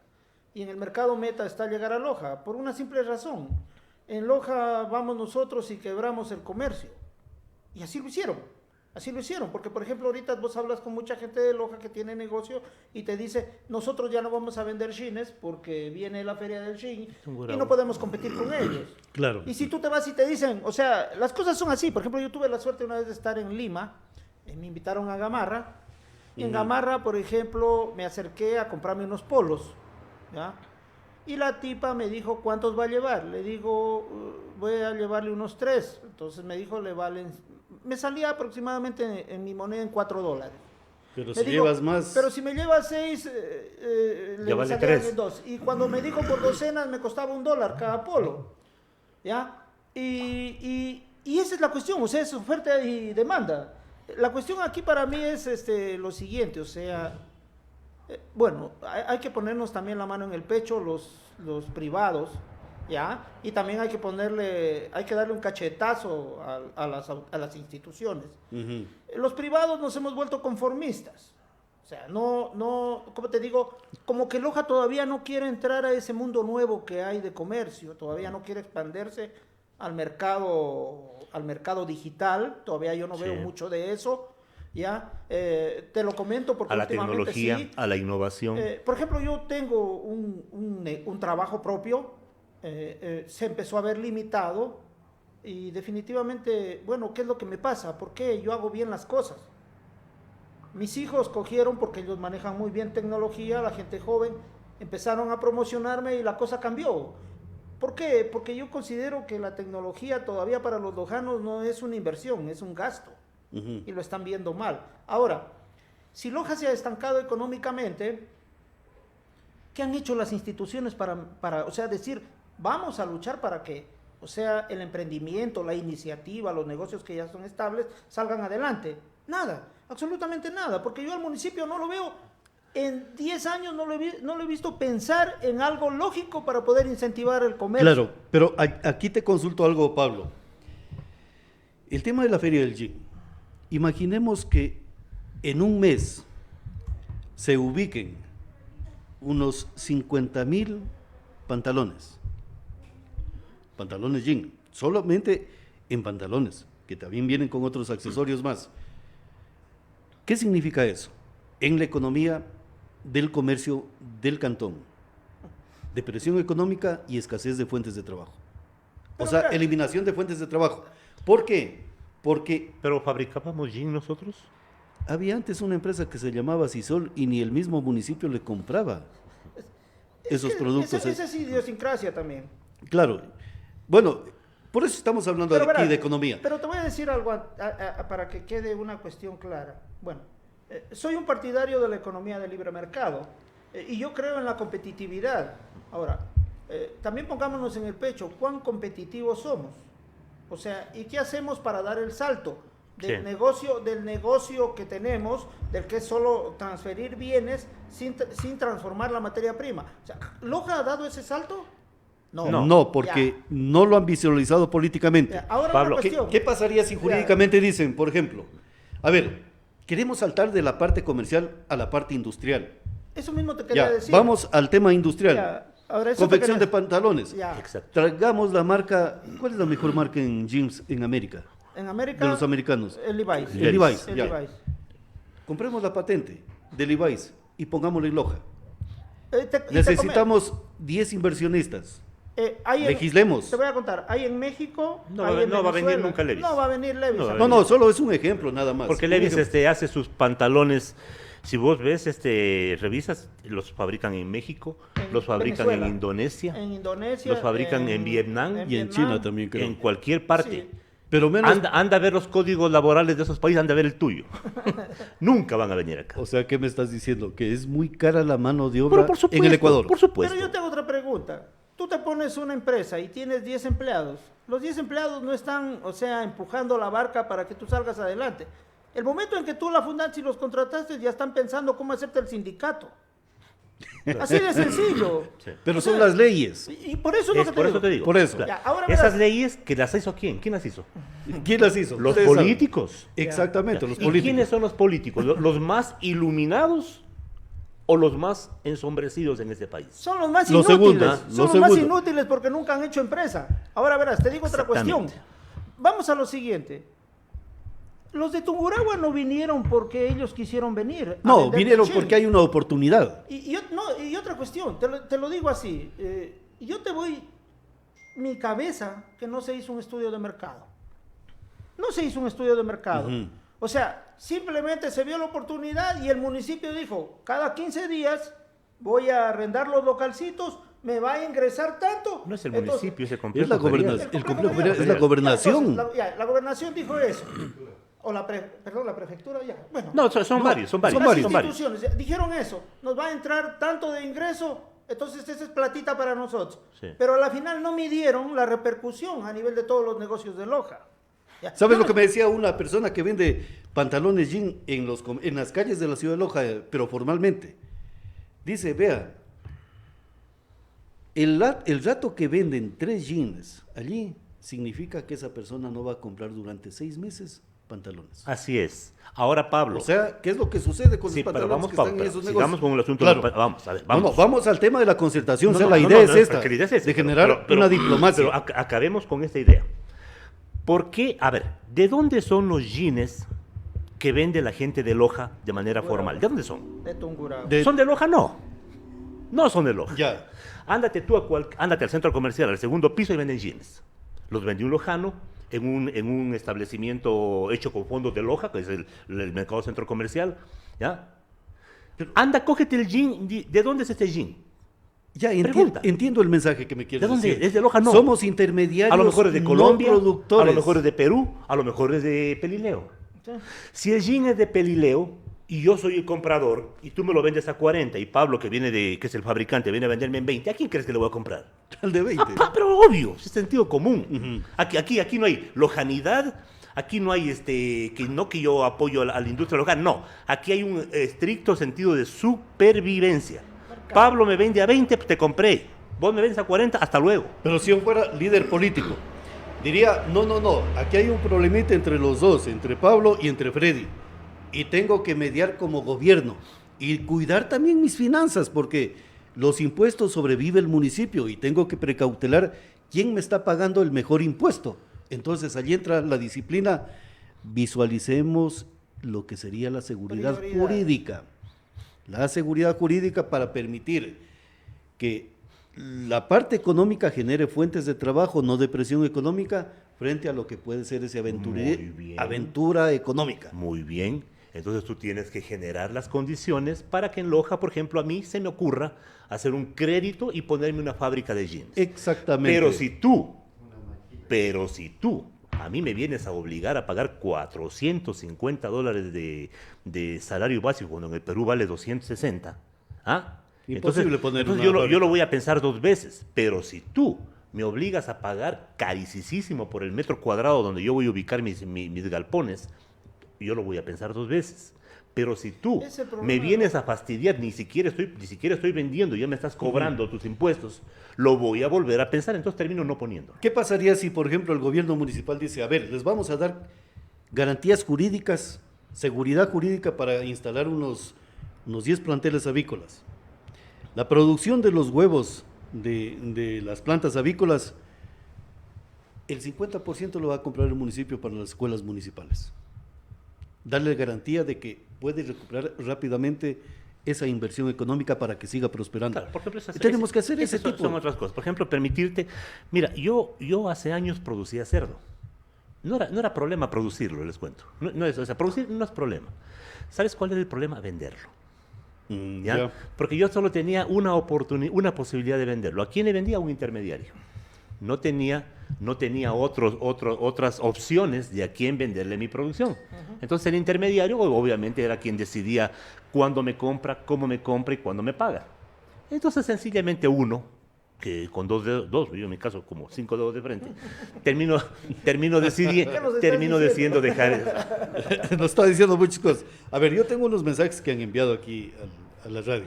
Y en el mercado meta está llegar a Loja, por una simple razón. En Loja vamos nosotros y quebramos el comercio. Y así lo hicieron. Así lo hicieron, porque por ejemplo ahorita vos hablas con mucha gente de Loja que tiene negocio y te dice, nosotros ya no vamos a vender jeans porque viene la feria del jean y no podemos competir con ellos. Claro. Y si tú te vas y te dicen, o sea, las cosas son así. Por ejemplo, yo tuve la suerte una vez de estar en Lima, me invitaron a Gamarra, y en Gamarra, por ejemplo, me acerqué a comprarme unos polos, ¿ya? Y la tipa me dijo, ¿cuántos va a llevar? Le digo, voy a llevarle unos 3. Entonces me dijo, le valen... Me salía aproximadamente en mi moneda en $4. Pero Me si dijo, llevas más... Pero si me llevas 6, Ya vale salían 3. en 2. Y cuando me dijo por docenas, me costaba $1 cada polo. ¿Ya? Y esa es la cuestión, o sea, es oferta y demanda. La cuestión aquí para mí es lo siguiente, o sea... bueno, hay que ponernos también la mano en el pecho los privados, ¿ya? Y también hay que darle un cachetazo a las instituciones. Los privados nos hemos vuelto conformistas. O sea, no, como te digo, como que Loja todavía no quiere entrar a ese mundo nuevo que hay de comercio, todavía no quiere expandirse al mercado digital, todavía yo no veo mucho de eso. Ya, te lo comento porque a la últimamente tecnología, sí. a la innovación. Por ejemplo, yo tengo un trabajo propio, se empezó a ver limitado y definitivamente, bueno, ¿qué es lo que me pasa? ¿Por qué yo hago bien las cosas? Mis hijos cogieron, porque ellos manejan muy bien tecnología, la gente joven, empezaron a promocionarme y la cosa cambió. ¿Por qué? Porque yo considero que la tecnología todavía para los lojanos no es una inversión, es un gasto. Y lo están viendo mal. Ahora, si Loja se ha estancado económicamente, ¿qué han hecho las instituciones para, o sea, decir, vamos a luchar para que, o sea, el emprendimiento, la iniciativa, los negocios que ya son estables, salgan adelante? Nada, absolutamente nada, porque yo al municipio no lo veo, en 10 años no lo he visto pensar en algo lógico para poder incentivar el comercio. Claro, pero aquí te consulto algo, Pablo. El tema de la Feria del Gin. Imaginemos que en un mes se ubiquen unos 50,000 pantalones jean, solamente en pantalones, que también vienen con otros accesorios más. ¿Qué significa eso? En la economía del comercio del cantón, depresión económica y escasez de fuentes de trabajo. O sea, eliminación de fuentes de trabajo. ¿Por qué? Porque ¿Pero fabricábamos gin nosotros? había antes una empresa que se llamaba Sisol y ni el mismo municipio le compraba esos productos. Esa es idiosincrasia también. Claro. Bueno, Por eso estamos hablando Pero aquí verás, de economía. Pero te voy a decir algo para que quede una cuestión clara. Bueno, soy un partidario de la economía de libre mercado y yo creo en la competitividad. Ahora, también pongámonos en el pecho, ¿cuán competitivos somos? O sea, ¿y qué hacemos para dar el salto del negocio que tenemos, del que es solo transferir bienes sin transformar la materia prima? O sea, ¿Loja ha dado ese salto? No, porque no lo han visualizado políticamente. Ahora Pablo, una ¿Qué, cuestión. qué pasaría si jurídicamente dicen, por ejemplo, a ver, queremos saltar de la parte comercial a la parte industrial? Eso mismo te quería Ya, decir. vamos al tema industrial. Ya, ahora eso Confección te de pantalones. Ya. Exacto. Traigamos la marca, ¿cuál es la mejor marca en jeans en América? En América, De los americanos. el Levi's. El Levi's, El ya. Levi's. Compremos la patente de Levi's y pongámosle en Loja. Y te Necesitamos 10 inversionistas. hay Legislemos. Te voy a contar, hay en México. No hay va- en no va a venir Venezuela. nunca Levi's. No va a venir Levi's. No va a No, no, solo es un ejemplo nada más. Porque Un Levi's ejemplo. hace sus pantalones, si vos ves, revisas, los fabrican en México, En los fabrican Venezuela, en Indonesia, En Indonesia. los fabrican en Vietnam Y en China también creo. en cualquier parte. Sí. Pero menos, Anda a ver los códigos laborales de esos países, anda a ver el tuyo. Nunca van a venir acá. o sea, ¿qué me estás diciendo? Que es muy cara la mano de obra Pero por supuesto, en el Ecuador. por supuesto. Pero yo te hago otra pregunta. Tú te pones una empresa y tienes 10 empleados. Los 10 empleados no están, o sea, empujando la barca para que tú salgas adelante. El momento en que tú la fundaste y los contrataste, ya están pensando cómo hacerte el sindicato. Así de sencillo. Sí. Pero O son sea, las leyes. Y por eso es lo que Por eso te digo. digo. Por eso. Claro. Ya, ahora Esas verás. leyes, ¿que las hizo quién? ¿Quién las hizo? ¿Quién las hizo? Los Ustedes saben. políticos. Exactamente, los ¿Y políticos. quiénes son los políticos? ¿Los más iluminados o los más ensombrecidos en este país? Son los más Lo inútiles. segundo, Son lo los más segundo. inútiles porque nunca han hecho empresa. Ahora verás, te digo otra cuestión. Exactamente. Vamos a lo siguiente. Los de Tungurahua no vinieron porque ellos quisieron venir. a No, vender vinieron pichel. porque hay una oportunidad. Y otra cuestión, te lo digo así. Yo te voy, mi cabeza, que no se hizo un estudio de mercado. No se hizo un estudio de mercado. Ujú. O sea, simplemente se vio la oportunidad y el municipio dijo, cada 15 días voy a arrendar los localcitos, me va a ingresar tanto. No es el Entonces, municipio, es el complejo Es la ferial. gobernación. El complejo ferial. ferial es la gobernación. Entonces, la gobernación dijo eso. O la prefectura ya. Bueno, No, son varios, son varios. las Son varios. instituciones dijeron eso, nos va a entrar tanto de ingreso, entonces esa es platita para nosotros. Sí. Pero a la final no midieron la repercusión a nivel de todos los negocios de Loja. Ya. ¿Sabes Yo lo que me decía una persona que vende pantalones jean en las calles de la ciudad de Loja, pero formalmente? Dice, vea, el rato que venden 3 jeans allí, significa que esa persona no va a comprar durante 6 meses pantalones. Así es. Ahora, Pablo. O sea, ¿qué es lo que sucede con sí, los pero pantalones vamos, que Pablo, están en pero esos sigamos negocios? con el asunto. Claro. Vamos, a ver, No, no, vamos. vamos al tema de la concertación. No, o sea, no, la no, idea no, es no, esta, porque la idea es esta, de pero- generar pero- una diplomacia. Pero acabemos con esta idea. ¿Por qué? A ver, ¿de dónde son los jeans que vende la gente de Loja de manera formal? ¿De dónde son? De Tungurahua. ¿Son de Loja? No. No son de Loja. Ya. Ándate tú ándate al centro comercial, al segundo piso y venden jeans. Los vendió un lojano en un establecimiento hecho con fondos de Loja, que es el mercado centro comercial. ¿Ya? Anda, cógete el jean. ¿De dónde es este jean? Ya, Pregunta. entiendo el mensaje que me quieres ¿De dónde decir. es? ¿De Loja? No. Somos intermediarios, A lo mejor es de no Colombia, productores. a lo mejor es de Perú, a lo mejor es de Pelileo. Sí. Si el jean es de Pelileo y yo soy el comprador y tú me lo vendes a 40 y Pablo, que es el fabricante, viene a venderme en 20, ¿a quién crees que le voy a comprar? Al de 20. Pero obvio, es sentido común. Aquí no hay lojanidad, aquí no hay que yo apoyo a la industria local, no. Aquí hay un estricto sentido de supervivencia. Pablo me vende a 20, te compré. Vos me vendes a 40, hasta luego. Pero si yo fuera líder político, diría, no, aquí hay un problemita entre los dos, entre Pablo y entre Freddy. Y tengo que mediar como gobierno y cuidar también mis finanzas, porque los impuestos sobrevive el municipio y tengo que precautelar quién me está pagando el mejor impuesto. Entonces allí entra la disciplina, visualicemos lo que sería la seguridad Prioridad. jurídica. La seguridad jurídica para permitir que la parte económica genere fuentes de trabajo, no de presión económica, frente a lo que puede ser esa Muy bien. aventura económica. Muy bien. Entonces tú tienes que generar las condiciones para que en Loja, por ejemplo, a mí se me ocurra hacer un crédito y ponerme una fábrica de jeans. Exactamente. Pero si tú Pero si tú a mí me vienes a obligar a pagar $450 de salario básico cuando en el Perú vale 260, ¿ah? Imposible poner entonces una yo lo voy a pensar 2 veces. Pero si tú me obligas a pagar carísimo por el metro cuadrado donde yo voy a ubicar mis galpones, yo lo voy a pensar 2 veces. Pero si tú me vienes a fastidiar, ni siquiera estoy vendiendo, ya me estás cobrando tus impuestos, lo voy a volver a pensar, entonces termino no poniendo. ¿Qué pasaría si, por ejemplo, el gobierno municipal dice, a ver, les vamos a dar garantías jurídicas, seguridad jurídica para instalar unos 10 planteles avícolas? La producción de los huevos de las plantas avícolas, el 50% lo va a comprar el municipio para las escuelas municipales. Darle garantía de que puede recuperar rápidamente esa inversión económica para que siga prosperando. Claro, por ejemplo, tenemos que hacer ese tipo. Son otras cosas. Por ejemplo, permitirte... Mira, yo hace años producía cerdo. No era problema producirlo, les cuento. O sea, producir no es problema. ¿Sabes cuál era el problema? Venderlo. ¿Ya? Ya. Porque yo solo tenía una posibilidad de venderlo. ¿A quién le vendía? A un intermediario. No tenía otras opciones de a quién venderle mi producción. Entonces el intermediario obviamente era quien decidía cuándo me compra, cómo me compra y cuándo me paga. Entonces sencillamente uno, que con 2 dedos, yo en mi caso como 5 dedos de frente, termino decidiendo dejar... Nos está diciendo muchas cosas. A ver, yo tengo unos mensajes que han enviado aquí a la radio.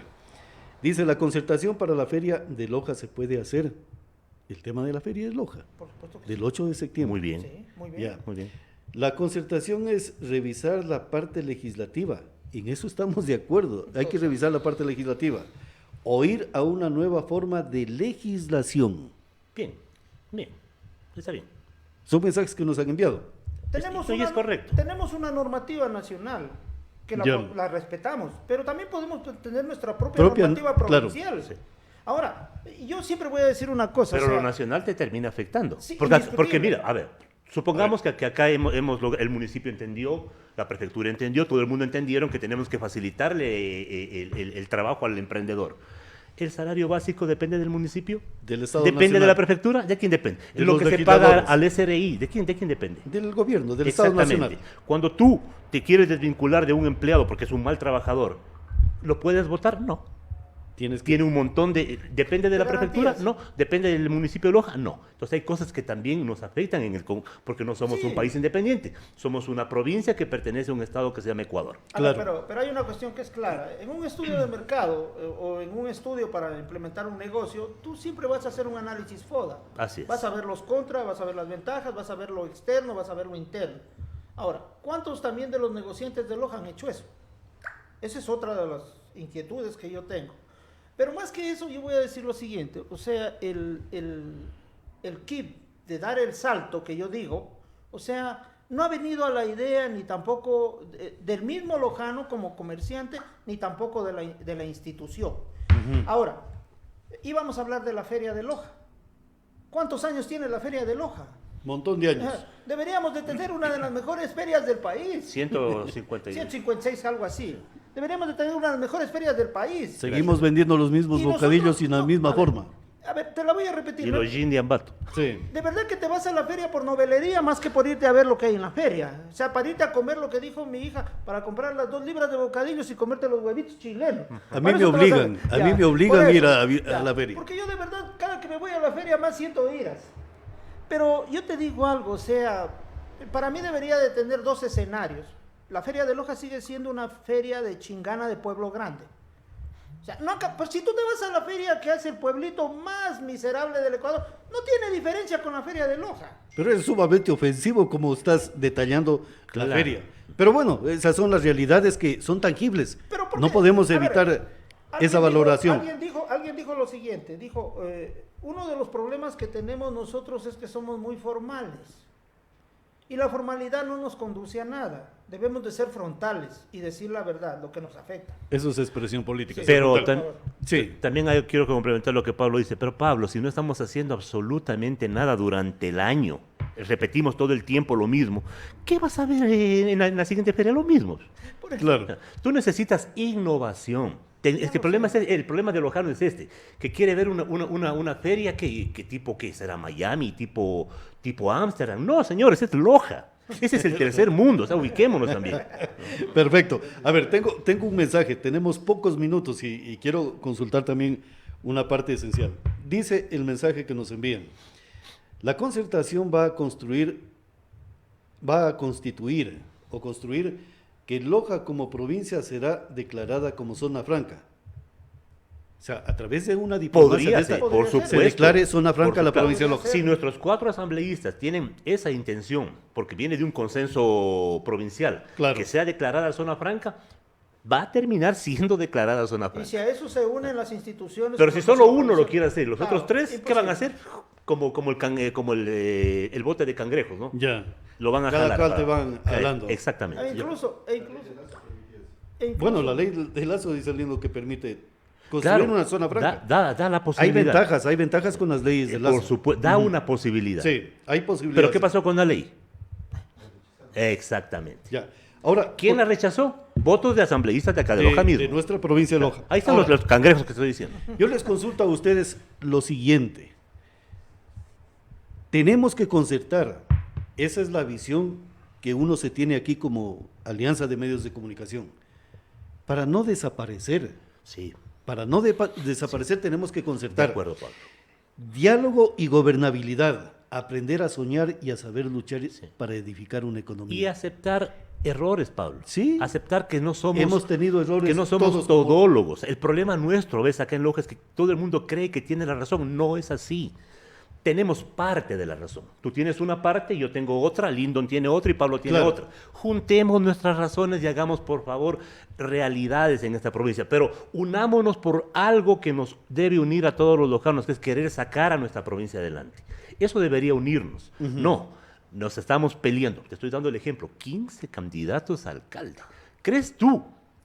Dice, la concertación para la feria de Loja se puede hacer. El tema de la feria de Loja, Por supuesto que del sí. 8 de septiembre. Muy bien. Sí, muy bien. Ya. Muy bien. La concertación es revisar la parte legislativa. En eso estamos de acuerdo. Hay que revisar la parte legislativa. O ir a una nueva forma de legislación. Bien. Está bien. Son mensajes que nos han enviado. Es correcto. Tenemos una normativa nacional que Ya. la respetamos, pero también podemos tener nuestra propia normativa claro. provincial. Sí. Ahora, yo siempre voy a decir una cosa. Pero o sea, lo nacional te termina afectando. Sí, Porque indiscutible. mira, a ver, supongamos que acá el municipio entendió, la prefectura entendió, todo el mundo entendieron que tenemos que facilitarle el trabajo al emprendedor. ¿El salario básico depende del municipio? Del Estado ¿Depende Nacional. de la prefectura? ¿De quién depende? De Lo los que se paga legisladores. al SRI, ¿de quién depende? Del gobierno, del Estado Nacional. Cuando tú te quieres desvincular de un empleado porque es un mal trabajador, ¿lo puedes votar? No. Tienes que... Tiene un montón de... ¿Depende de la prefectura? garantías. No. ¿Depende del municipio de Loja? No. Entonces hay cosas que también nos afectan porque no somos Sí. un país independiente. Somos una provincia que pertenece a un estado que se llama Ecuador. A ver, Claro. pero hay una cuestión que es clara. En un estudio de mercado o en un estudio para implementar un negocio, tú siempre vas a hacer un análisis FODA. Así es. Vas a ver los contras, vas a ver las ventajas, vas a ver lo externo, vas a ver lo interno. Ahora, ¿cuántos también de los negociantes de Loja han hecho eso? Esa es otra de las inquietudes que yo tengo. Pero más que eso, yo voy a decir lo siguiente. O sea, el kit de dar el salto que yo digo, o sea, no ha venido a la idea ni tampoco del mismo lojano como comerciante, ni tampoco de la institución. Ahora, íbamos a hablar de la Feria de Loja. ¿Cuántos años tiene la Feria de Loja? Montón de años. Deberíamos de tener una de las mejores ferias del país. 150 156, algo así. Deberíamos de tener una de las mejores ferias del país. Seguimos vendiendo los mismos Y bocadillos nosotros- y en la no, misma a ver, forma. A ver, te la voy a repetir. Y ¿no? los gin de Ambato. Sí. De verdad que te vas a la feria por novelería más que por irte a ver lo que hay en la feria. O sea, para irte a comer lo que dijo mi hija, para comprar las 2 libras de bocadillos y comerte los huevitos chilenos. A mí Para me eso te vas obligan, a mí me obligan por a ir eso, a la feria. Porque yo de verdad, cada que me voy a la feria más siento iras. Pero yo te digo algo, o sea, para mí debería de tener 2 escenarios. La feria de Loja sigue siendo una feria de chingana de pueblo grande. O sea, no, pues si tú te vas a la feria que hace el pueblito más miserable del Ecuador, no tiene diferencia con la feria de Loja. Pero es sumamente ofensivo como estás detallando la Claro. feria. Pero bueno, esas son las realidades que son tangibles. Pero ¿por No qué? podemos A ver, evitar esa alguien valoración. Alguien dijo lo siguiente, dijo, uno de los problemas que tenemos nosotros es que somos muy formales. Y la formalidad no nos conduce a nada. Debemos de ser frontales y decir la verdad, lo que nos afecta. Eso es expresión política. Pero Total. Sí. también quiero complementar lo que Pablo dice. Pero Pablo, si no estamos haciendo absolutamente nada durante el año, repetimos todo el tiempo lo mismo, ¿qué vas a ver en la siguiente feria? Lo mismo. Por eso, Claro. Tú necesitas innovación, Es que el problema de Lojano es este, que quiere ver una feria que tipo, ¿qué será? Miami, tipo Ámsterdam. No, señores, es Loja. Ese es el tercer mundo, o sea, ubiquémonos también. Perfecto. A ver, tengo un mensaje, tenemos pocos minutos y quiero consultar también una parte esencial. Dice el mensaje que nos envían: la concertación va a construir o construir que Loja como provincia será declarada como zona franca. O sea, a través de una diplomacia Podría de ser, esta, por se supuesto. declare zona franca la provincia de Loja. Si nuestros 4 asambleístas tienen esa intención, porque viene de un consenso provincial, Claro. que sea declarada zona franca, va a terminar siendo declarada zona Y franca. si a eso se unen las instituciones... Pero como si solo la uno lo Comisión- quiere hacer, los Claro, otros 3, ¿qué van a imposible. hacer? Como el bote de cangrejos, ¿no? Ya. Lo van a Cada jalar. cual te van jalando. Exactamente. E incluso, Bueno, la ley de Lazo dice lindo que permite construir Claro, una zona franca. da la Hay posibilidad. ventajas con las leyes de Lazo. Por supuesto, da una posibilidad. Sí, hay posibilidades. Pero ¿qué pasó con la ley? Exactamente. Ya. Ahora, ¿Quién la rechazó? Votos de asambleístas de acá de Loja mismo. de nuestra provincia de Loja. Ahí están Ahora, los cangrejos que estoy diciendo. yo les consulto a ustedes lo siguiente. Tenemos que concertar. Esa es la visión que uno se tiene aquí como Alianza de Medios de Comunicación. Para no desaparecer. Sí, Para no desaparecer tenemos que de concertar. acuerdo, Pablo. Diálogo y gobernabilidad. Aprender a soñar y a saber luchar para edificar una economía. Y aceptar errores, Pablo. Sí. Aceptar que no somos, Hemos tenido errores. que no somos todos como- todólogos. El problema nuestro, ves, acá en Loja es que todo el mundo cree que tiene la razón. No es así. Tenemos parte de la razón. Tú tienes una parte, yo tengo otra, Lyndon tiene otra y Pablo tiene Claro. otra. Juntemos nuestras razones y hagamos, por favor, realidades en esta provincia. Pero unámonos por algo que nos debe unir a todos los lojanos, que es querer sacar a nuestra provincia adelante. Eso debería unirnos. No, nos estamos peleando. Te estoy dando el ejemplo. 15 candidatos a alcalde. ¿Crees tú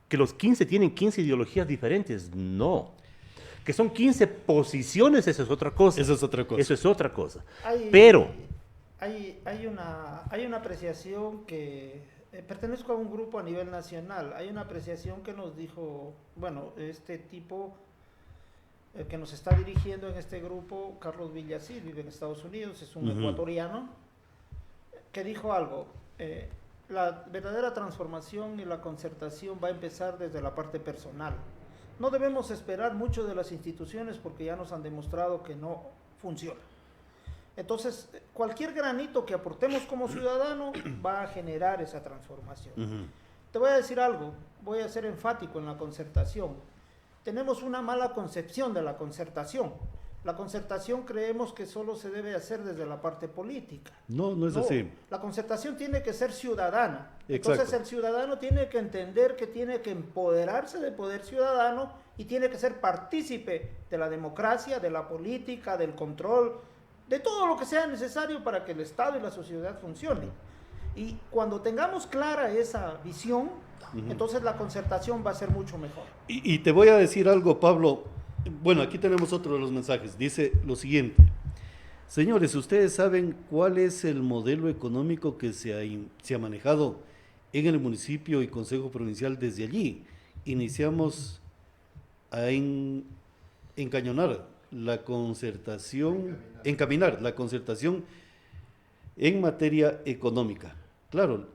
que los 15 tienen 15 ideologías diferentes? No. Que son 15 posiciones, eso es otra cosa. Eso es otra cosa. Eso es otra cosa. Hay- Pero, hay una apreciación que pertenezco a un grupo a nivel nacional. Hay una apreciación que nos dijo, bueno, este tipo que nos está dirigiendo en este grupo, Carlos Villacil, vive en Estados Unidos, es un ecuatoriano, que dijo algo. La verdadera transformación y la concertación va a empezar desde la parte personal. No debemos esperar mucho de las instituciones porque ya nos han demostrado que no funciona. Entonces, cualquier granito que aportemos como ciudadano va a generar esa transformación. Te voy a decir algo, voy a ser enfático en la concertación. Tenemos una mala concepción de la concertación. La concertación creemos que solo se debe hacer desde la parte política. No, no es así. La concertación tiene que ser ciudadana. Exacto. Entonces el ciudadano tiene que entender que tiene que empoderarse del poder ciudadano y tiene que ser partícipe de la democracia, de la política, del control, de todo lo que sea necesario para que el Estado y la sociedad funcionen. Y cuando tengamos clara esa visión, entonces la concertación va a ser mucho mejor. Y te voy a decir algo, Pablo. Bueno, aquí tenemos otro de los mensajes. Dice lo siguiente. Señores, ¿ustedes saben cuál es el modelo económico que se ha manejado en el municipio y Consejo Provincial desde allí? Iniciamos a encaminar la concertación en materia económica. Claro,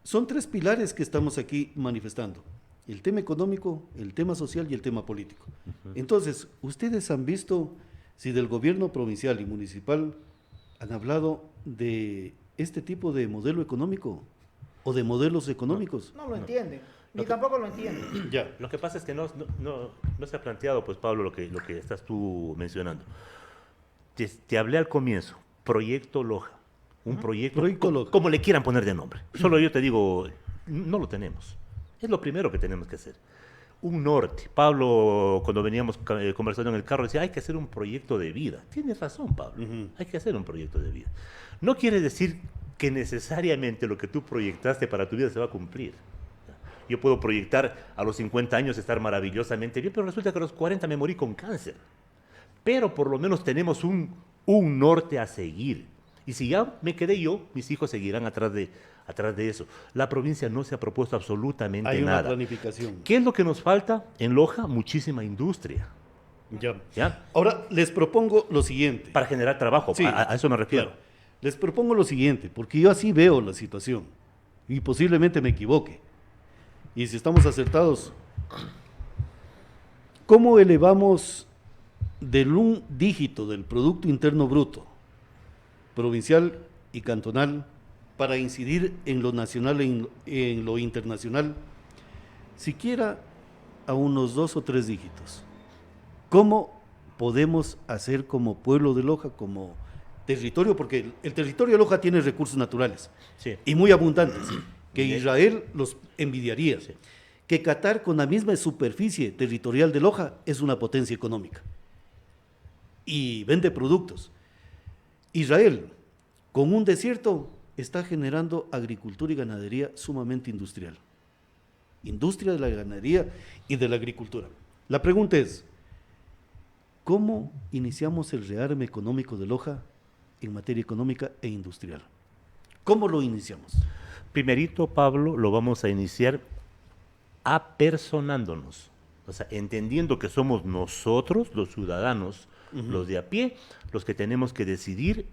son 3 pilares que estamos aquí manifestando: el tema económico, el tema social y el tema político. Entonces, ¿ustedes han visto si del gobierno provincial y municipal han hablado de este tipo de modelo económico o de modelos económicos? No lo entienden, ni tampoco lo entienden. Ya. lo que pasa es que no se ha planteado, pues, Pablo, lo que estás tú mencionando. Te hablé al comienzo, Proyecto Loja. Un proyecto, Proyecto Loja. como le quieran poner de nombre. Solo yo te digo, no lo tenemos. Es lo primero que tenemos que hacer. Un norte. Pablo, cuando veníamos conversando en el carro, decía, hay que hacer un proyecto de vida. Tienes razón, Pablo. Hay que hacer un proyecto de vida. No quiere decir que necesariamente lo que tú proyectaste para tu vida se va a cumplir. Yo puedo proyectar a los 50 años estar maravillosamente bien, pero resulta que a los 40 me morí con cáncer. Pero por lo menos tenemos un norte a seguir. Y si ya me quedé yo, mis hijos seguirán atrás de eso. La provincia no se ha propuesto absolutamente Hay una nada. planificación. ¿Qué es lo que nos falta? En Loja, muchísima industria. ¿Ya? Ahora les propongo lo siguiente. Para generar trabajo, Sí, a eso me refiero. claro. Les propongo lo siguiente, porque yo así veo la situación y posiblemente me equivoque. Y si estamos acertados, ¿cómo elevamos del un dígito del Producto Interno Bruto provincial y cantonal para incidir en lo nacional e en lo internacional, siquiera a unos 2 o 3 dígitos? ¿Cómo podemos hacer como pueblo de Loja, como territorio? Porque el territorio de Loja tiene recursos naturales Sí. y muy abundantes, que Sí. Israel los envidiaría. Sí. Que Qatar, con la misma superficie territorial de Loja, es una potencia económica y vende productos. Israel, con un desierto, está generando agricultura y ganadería sumamente industrial. Industria de la ganadería y de la agricultura. La pregunta es, ¿cómo iniciamos el rearme económico de Loja en materia económica e industrial? ¿Cómo lo iniciamos? Primerito, Pablo, lo vamos a iniciar apersonándonos, o sea, entendiendo que somos nosotros, los ciudadanos, los de a pie, los que tenemos que decidir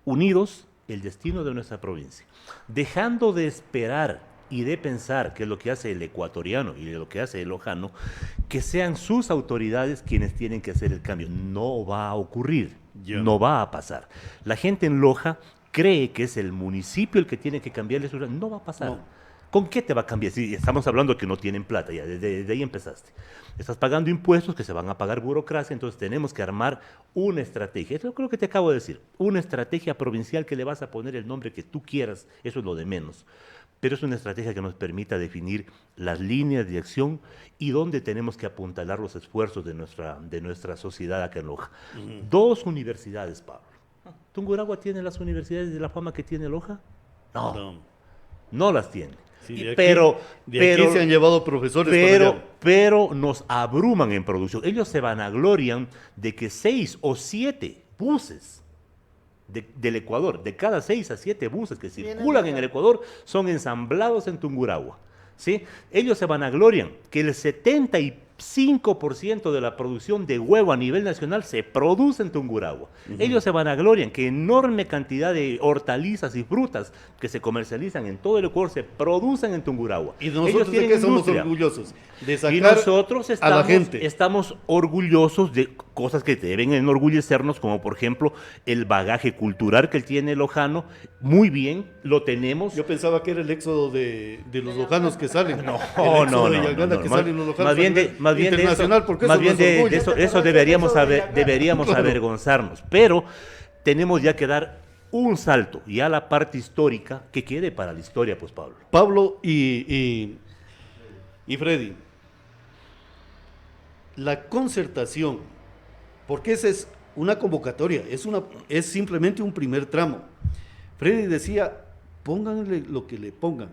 unidos el destino de nuestra provincia, dejando de esperar y de pensar, que es lo que hace el ecuatoriano y lo que hace el lojano, que sean sus autoridades quienes tienen que hacer el cambio. No va a ocurrir, no va a pasar. La gente en Loja cree que es el municipio el que tiene que cambiarle su... No va a pasar. No. ¿Con qué te va a cambiar? Si estamos hablando que no tienen plata, ya desde ahí empezaste. Estás pagando impuestos que se van a pagar burocracia, entonces tenemos que armar una estrategia. Eso creo que te acabo de decir. Una estrategia provincial que le vas a poner el nombre que tú quieras, eso es lo de menos. Pero es una estrategia que nos permita definir las líneas de acción y dónde tenemos que apuntalar los esfuerzos de nuestra sociedad acá en Loja. 2 universidades, Pablo. ¿Tungurahua tiene las universidades de la fama que tiene Loja? No las tiene. Sí, Y- de aquí, pero de aquí se han llevado profesores para allá. pero nos abruman en producción. Ellos se vanaglorian de que 6 o 7 buses del Ecuador, de cada 6 a 7 buses que circulan en el Ecuador, son ensamblados en Tungurahua. ¿Sí? Ellos se vanaglorian que el 75% de la producción de huevo a nivel nacional se produce en Tungurahua. Ellos se vanaglorian que enorme cantidad de hortalizas y frutas que se comercializan en todo el Ecuador se producen en Tungurahua. ¿Y Ellos nosotros de tienen qué somos industria. orgullosos? De sacar Y nosotros a la gente. estamos orgullosos de cosas que deben enorgullecernos, como por ejemplo el bagaje cultural que tiene el lojano. Muy bien, lo tenemos. Yo pensaba que era el éxodo de los lojanos que salen. No, El éxodo no, de no, Yangana no, que más- salen los lojanos más bien a de, nivel más bien de eso, internacional, porque más eso bien no es de orgullo. eso deberíamos Claro. avergonzarnos, pero tenemos ya que dar un salto y a la parte histórica que quede para la historia, pues Pablo. Pablo y Freddy, la concertación, porque esa es una convocatoria, es simplemente un primer tramo. Freddy decía, pónganle lo que le pongan,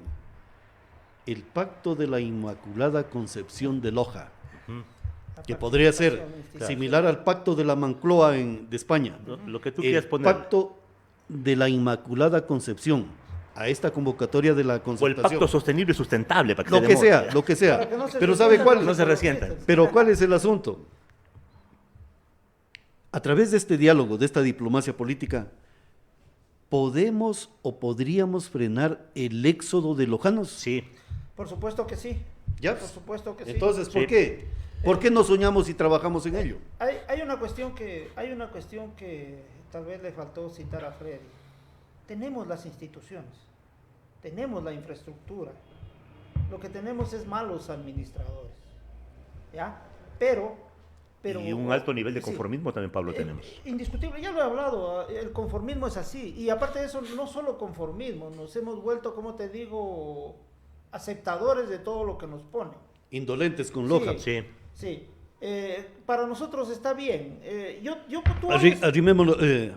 el pacto de la Inmaculada Concepción de Loja, que podría ser similar al pacto de la Moncloa de España. Lo que tú El quieras poner. pacto de la Inmaculada Concepción a esta convocatoria de la O el concertación. pacto sostenible y sustentable, para que Lo se que demore. sea, lo que sea. Para que no se Pero ¿sabe resientan cuál? No se resientan. Pero ¿cuál es el asunto? A través de este diálogo, de esta diplomacia política, ¿podemos o podríamos frenar el éxodo de lojanos? Sí. Por supuesto que sí. ¿Ya? Por supuesto que sí. Entonces, ¿por Sí. qué? ¿Por qué no soñamos y trabajamos en ello? Hay una cuestión que tal vez le faltó citar a Freddy. Tenemos las instituciones, tenemos la infraestructura. Lo que tenemos es malos administradores. ¿Ya? Pero Y un alto nivel de sí. conformismo también, Pablo, tenemos. Indiscutible, ya lo he hablado, el conformismo es así. Y aparte de eso, no solo conformismo, nos hemos vuelto, como te digo, aceptadores de todo lo que nos ponen. Indolentes con Loja. Sí. Sí. Para nosotros está bien. Tú oyes,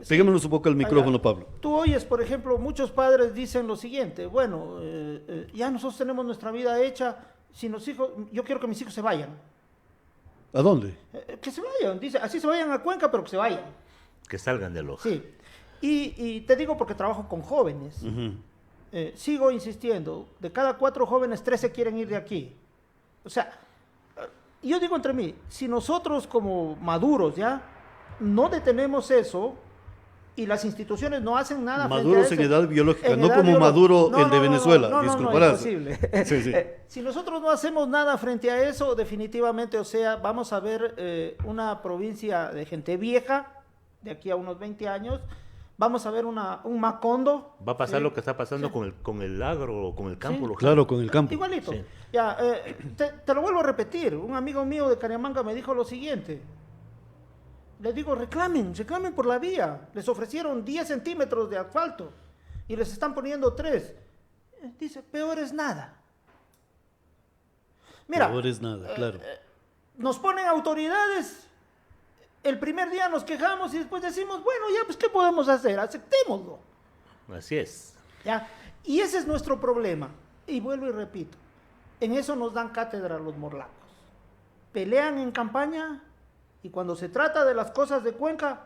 Peguémonos un poco al micrófono, allá, Pablo. tú oyes, por ejemplo, muchos padres dicen lo siguiente, bueno, ya nosotros tenemos nuestra vida hecha, si los hijos, yo quiero que mis hijos se vayan. ¿A dónde? Que se vayan, dice, así se vayan a Cuenca, pero que se vayan. Que salgan de Loja. Sí. Y te digo porque trabajo con jóvenes. Sigo insistiendo, de cada 4 jóvenes, 3 se quieren ir de aquí. O sea, yo digo entre mí, si nosotros como maduros ya no detenemos eso y las instituciones no hacen nada Maduros frente a en eso, edad biológica, en no edad como Maduro, no, el de no, Venezuela, no, disculparás. imposible. Sí, sí. Si nosotros no hacemos nada frente a eso, definitivamente, o sea, vamos a ver una provincia de gente vieja, de aquí a unos 20 años, vamos a ver un Macondo. Va a pasar ¿sí? lo que está pasando Sí. con el agro, con el campo Sí. local. Claro, con el campo. Igualito. Sí. Ya, te lo vuelvo a repetir. Un amigo mío de Cariamanga me dijo lo siguiente. Les digo, reclamen por la vía. Les ofrecieron 10 centímetros de asfalto y les están poniendo 3. Dice, peor es nada. Mira, Peor es nada, claro. nos ponen autoridades, el primer día nos quejamos y después decimos, bueno, ya, pues, ¿qué podemos hacer? Aceptémoslo. Así es. ¿Ya? Y ese es nuestro problema. Y vuelvo y repito, en eso nos dan cátedra los morlacos. Pelean en campaña y cuando se trata de las cosas de Cuenca,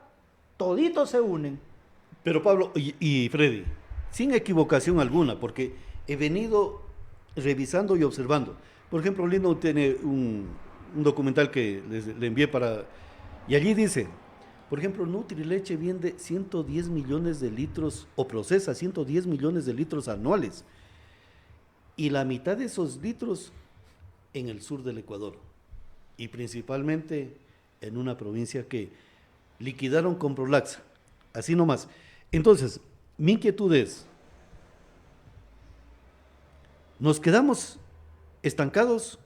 toditos se unen. Pero Pablo y Freddy, sin equivocación alguna, porque he venido revisando y observando. Por ejemplo, Lindo tiene un documental que le envié para... Y allí dice, por ejemplo, Nutrileche vende 110 millones de litros o procesa 110 millones de litros anuales. Y la mitad de esos litros en el sur del Ecuador. Y principalmente en una provincia que liquidaron con Prolaxa. Así nomás. Entonces, mi inquietud es, ¿nos quedamos estancados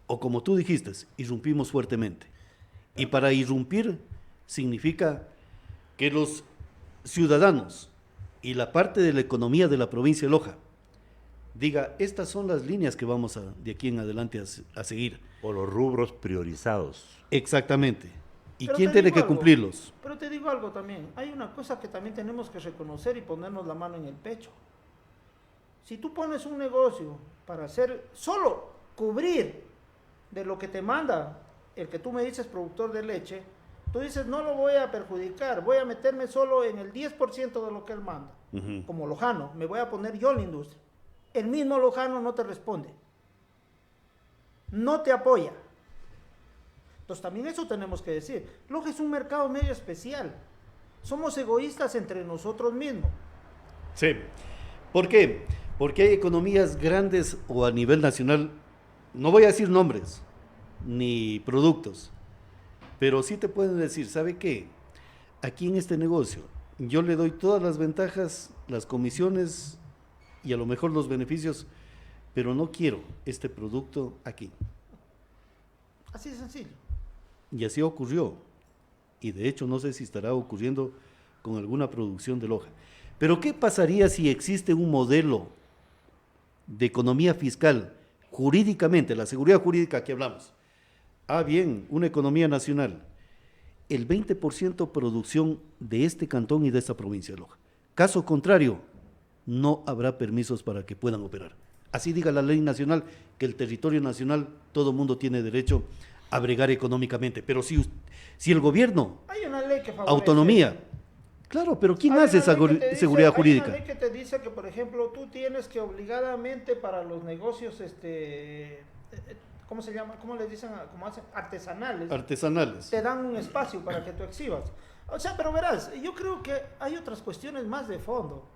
o como tú dijiste, irrumpimos fuertemente? Y para irrumpir significa que los ciudadanos y la parte de la economía de la provincia de Loja diga, estas son las líneas que vamos de aquí en adelante a seguir. O los rubros priorizados. Exactamente. ¿Y Pero quién te tiene digo que algo, cumplirlos? Pero te digo algo también, hay una cosa que también tenemos que reconocer y ponernos la mano en el pecho. Si tú pones un negocio para hacer, solo cubrir de lo que te manda el que tú me dices productor de leche, tú dices, no lo voy a perjudicar, voy a meterme solo en el 10% de lo que él manda. Como lojano, me voy a poner yo en la industria. El mismo lojano no te responde, no te apoya. Entonces también eso tenemos que decir. Loja es un mercado medio especial. Somos egoístas entre nosotros mismos. Sí. ¿Por qué? Porque hay economías grandes o a nivel nacional, no voy a decir nombres ni productos, pero sí te pueden decir, ¿sabe qué? Aquí en este negocio yo le doy todas las ventajas, las comisiones y a lo mejor los beneficios, pero no quiero este producto aquí. Así de sencillo. Y así ocurrió. Y de hecho no sé si estará ocurriendo con alguna producción de Loja. Pero ¿qué pasaría si existe un modelo de economía fiscal jurídicamente, la seguridad jurídica que hablamos? Bien, una economía nacional. El 20% producción de este cantón y de esta provincia de Loja. Caso contrario, no habrá permisos para que puedan operar. Así diga la ley nacional, que el territorio nacional, todo mundo tiene derecho a bregar económicamente. Pero si el gobierno, Hay una ley que favorece. autonomía, claro, pero ¿quién hace esa seguridad jurídica? Hay una ley que te dice que, por ejemplo, tú tienes que obligadamente para los negocios, ¿cómo se llama? ¿Cómo les dicen? ¿Cómo hacen? Artesanales. Artesanales. Te dan un espacio para que tú exhibas. O sea, pero verás, yo creo que hay otras cuestiones más de fondo.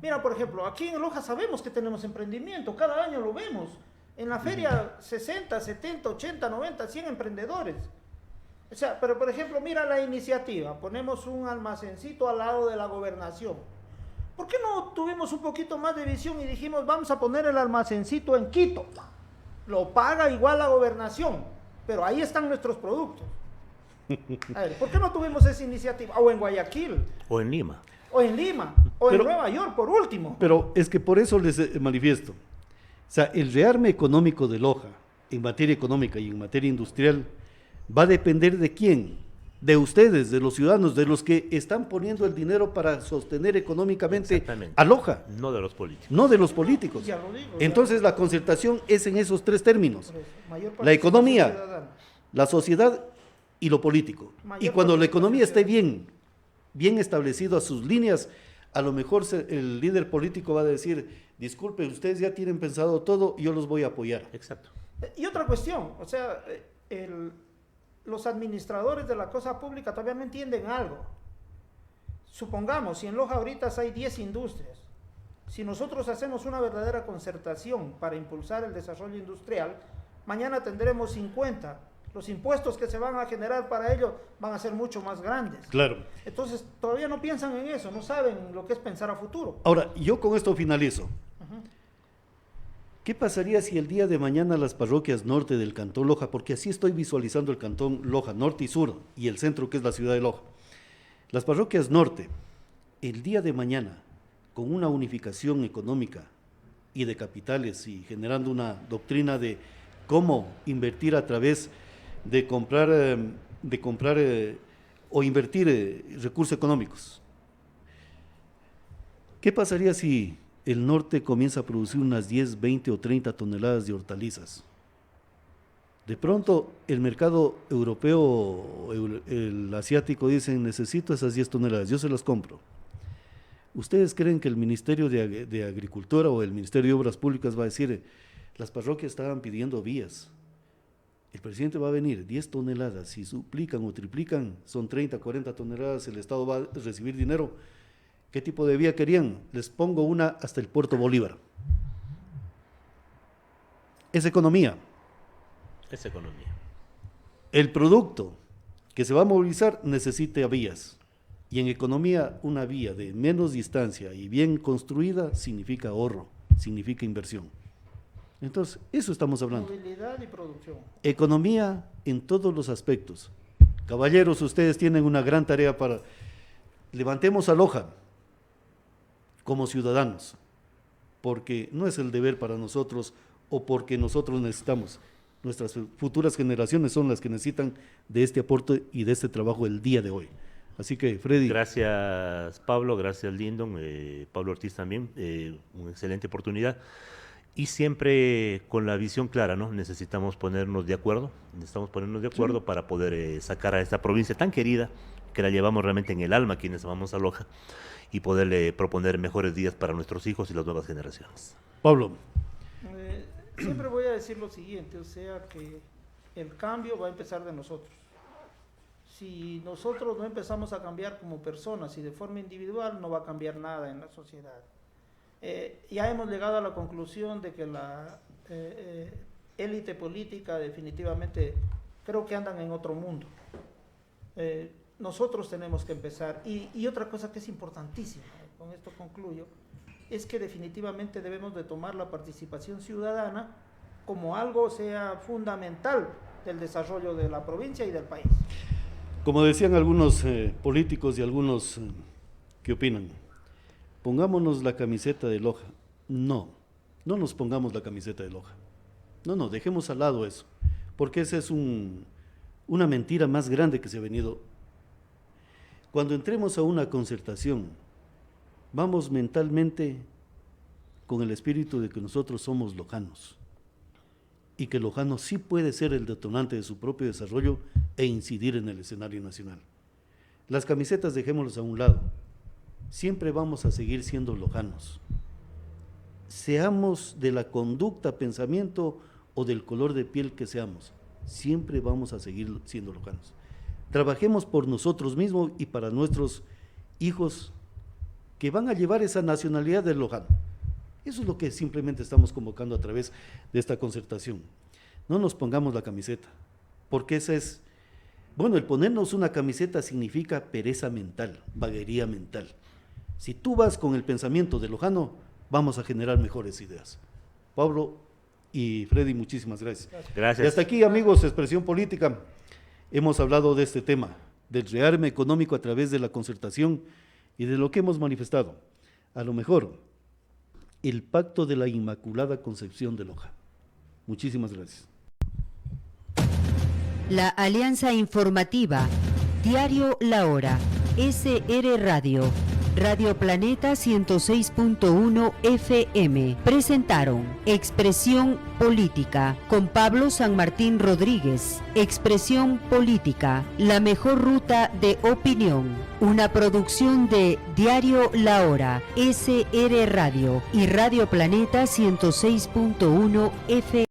Mira, por ejemplo, aquí en Loja sabemos que tenemos emprendimiento, cada año lo vemos. En la feria 60, 70, 80, 90, 100 emprendedores. O sea, pero por ejemplo, mira la iniciativa, ponemos un almacencito al lado de la gobernación. ¿Por qué no tuvimos un poquito más de visión y dijimos, vamos a poner el almacencito en Quito? Lo paga igual la gobernación, pero ahí están nuestros productos. A ver, ¿por qué no tuvimos esa iniciativa? O en Guayaquil. O en Lima. O en Lima. O en Nueva York, por último. Pero es que por eso les manifiesto. O sea, el rearme económico de Loja, en materia económica y en materia industrial, va a depender de quién, de ustedes, de los ciudadanos, de los que están poniendo el dinero para sostener económicamente a Loja. No de los políticos. No de los políticos. Ya lo digo, Entonces la concertación es en esos tres términos. Mayor La economía, ciudadana. la sociedad y lo político. Mayor Y cuando la participación economía esté ciudadana. bien, bien establecido a sus líneas, a lo mejor el líder político va a decir, disculpen, ustedes ya tienen pensado todo, yo los voy a apoyar. Exacto. Y otra cuestión, o sea, los administradores de la cosa pública todavía no entienden algo. Supongamos, si en Loja ahorita hay 10 industrias, si nosotros hacemos una verdadera concertación para impulsar el desarrollo industrial, mañana tendremos 50. Los impuestos que se van a generar para ello van a ser mucho más grandes. Claro. Entonces, todavía no piensan en eso, no saben lo que es pensar a futuro. Ahora, yo con esto finalizo. ¿Qué pasaría si el día de mañana las parroquias norte del Cantón Loja, porque así estoy visualizando el Cantón Loja, norte y sur, y el centro que es la ciudad de Loja, las parroquias norte, el día de mañana, con una unificación económica y de capitales y generando una doctrina de cómo invertir a través de comprar o invertir recursos económicos? ¿Qué pasaría si el norte comienza a producir unas 10, 20 o 30 toneladas de hortalizas? De pronto el mercado europeo o el asiático dicen, necesito esas 10 toneladas, yo se las compro. ¿Ustedes creen que el Ministerio de Agricultura o el Ministerio de Obras Públicas va a decir, las parroquias estaban pidiendo vías? El presidente va a venir, 10 toneladas, si duplican o triplican, son 30, 40 toneladas, el Estado va a recibir dinero. ¿Qué tipo de vía querían? Les pongo una hasta el Puerto Bolívar. Es economía. Es economía. El producto que se va a movilizar necesita vías. Y en economía, una vía de menos distancia y bien construida significa ahorro, significa inversión. Entonces, eso estamos hablando. Movilidad y producción. Economía en todos los aspectos. Caballeros, ustedes tienen una gran tarea para... Levantemos a Loja como ciudadanos, porque no es el deber para nosotros o porque nosotros necesitamos. Nuestras futuras generaciones son las que necesitan de este aporte y de este trabajo el día de hoy. Así que, Freddy. Gracias, Pablo, gracias, Lindon, Pablo Ortiz también, una excelente oportunidad. Y siempre con la visión clara, ¿no? Necesitamos ponernos de acuerdo para poder sacar a esta provincia tan querida, que la llevamos realmente en el alma quienes vamos a Loja, y poderle proponer mejores días para nuestros hijos y las nuevas generaciones. Pablo. Siempre voy a decir lo siguiente, o sea que el cambio va a empezar de nosotros. Si nosotros no empezamos a cambiar como personas y de forma individual, no va a cambiar nada en la sociedad. Ya hemos llegado a la conclusión de que la élite política definitivamente creo que andan en otro mundo. Nosotros tenemos que empezar. Y otra cosa que es importantísima, con esto concluyo, es que definitivamente debemos de tomar la participación ciudadana como algo sea fundamental del desarrollo de la provincia y del país. Como decían algunos políticos y algunos que opinan, pongámonos la camiseta de Loja. No nos pongamos la camiseta de Loja. No, dejemos al lado eso, porque esa es una mentira más grande que se ha venido. Cuando entremos a una concertación, vamos mentalmente con el espíritu de que nosotros somos lojanos y que Lojano sí puede ser el detonante de su propio desarrollo e incidir en el escenario nacional. Las camisetas dejémoslas a un lado. Siempre vamos a seguir siendo lojanos. Seamos de la conducta, pensamiento o del color de piel que seamos, siempre vamos a seguir siendo lojanos. Trabajemos por nosotros mismos y para nuestros hijos que van a llevar esa nacionalidad del lojano. Eso es lo que simplemente estamos convocando a través de esta concertación. No nos pongamos la camiseta, porque esa es, el ponernos una camiseta significa pereza mental, vaguería mental. Si tú vas con el pensamiento de lojano, vamos a generar mejores ideas. Pablo y Freddy, muchísimas gracias. Gracias. Y hasta aquí, amigos, Expresión Política. Hemos hablado de este tema, del rearme económico a través de la concertación y de lo que hemos manifestado. A lo mejor, el pacto de la Inmaculada Concepción de Loja. Muchísimas gracias. La Alianza Informativa, Diario La Hora, SR Radio. Radio Planeta 106.1 FM presentaron Expresión Política con Pablo San Martín Rodríguez. Expresión Política, la mejor ruta de opinión. Una producción de Diario La Hora, SR Radio y Radio Planeta 106.1 FM.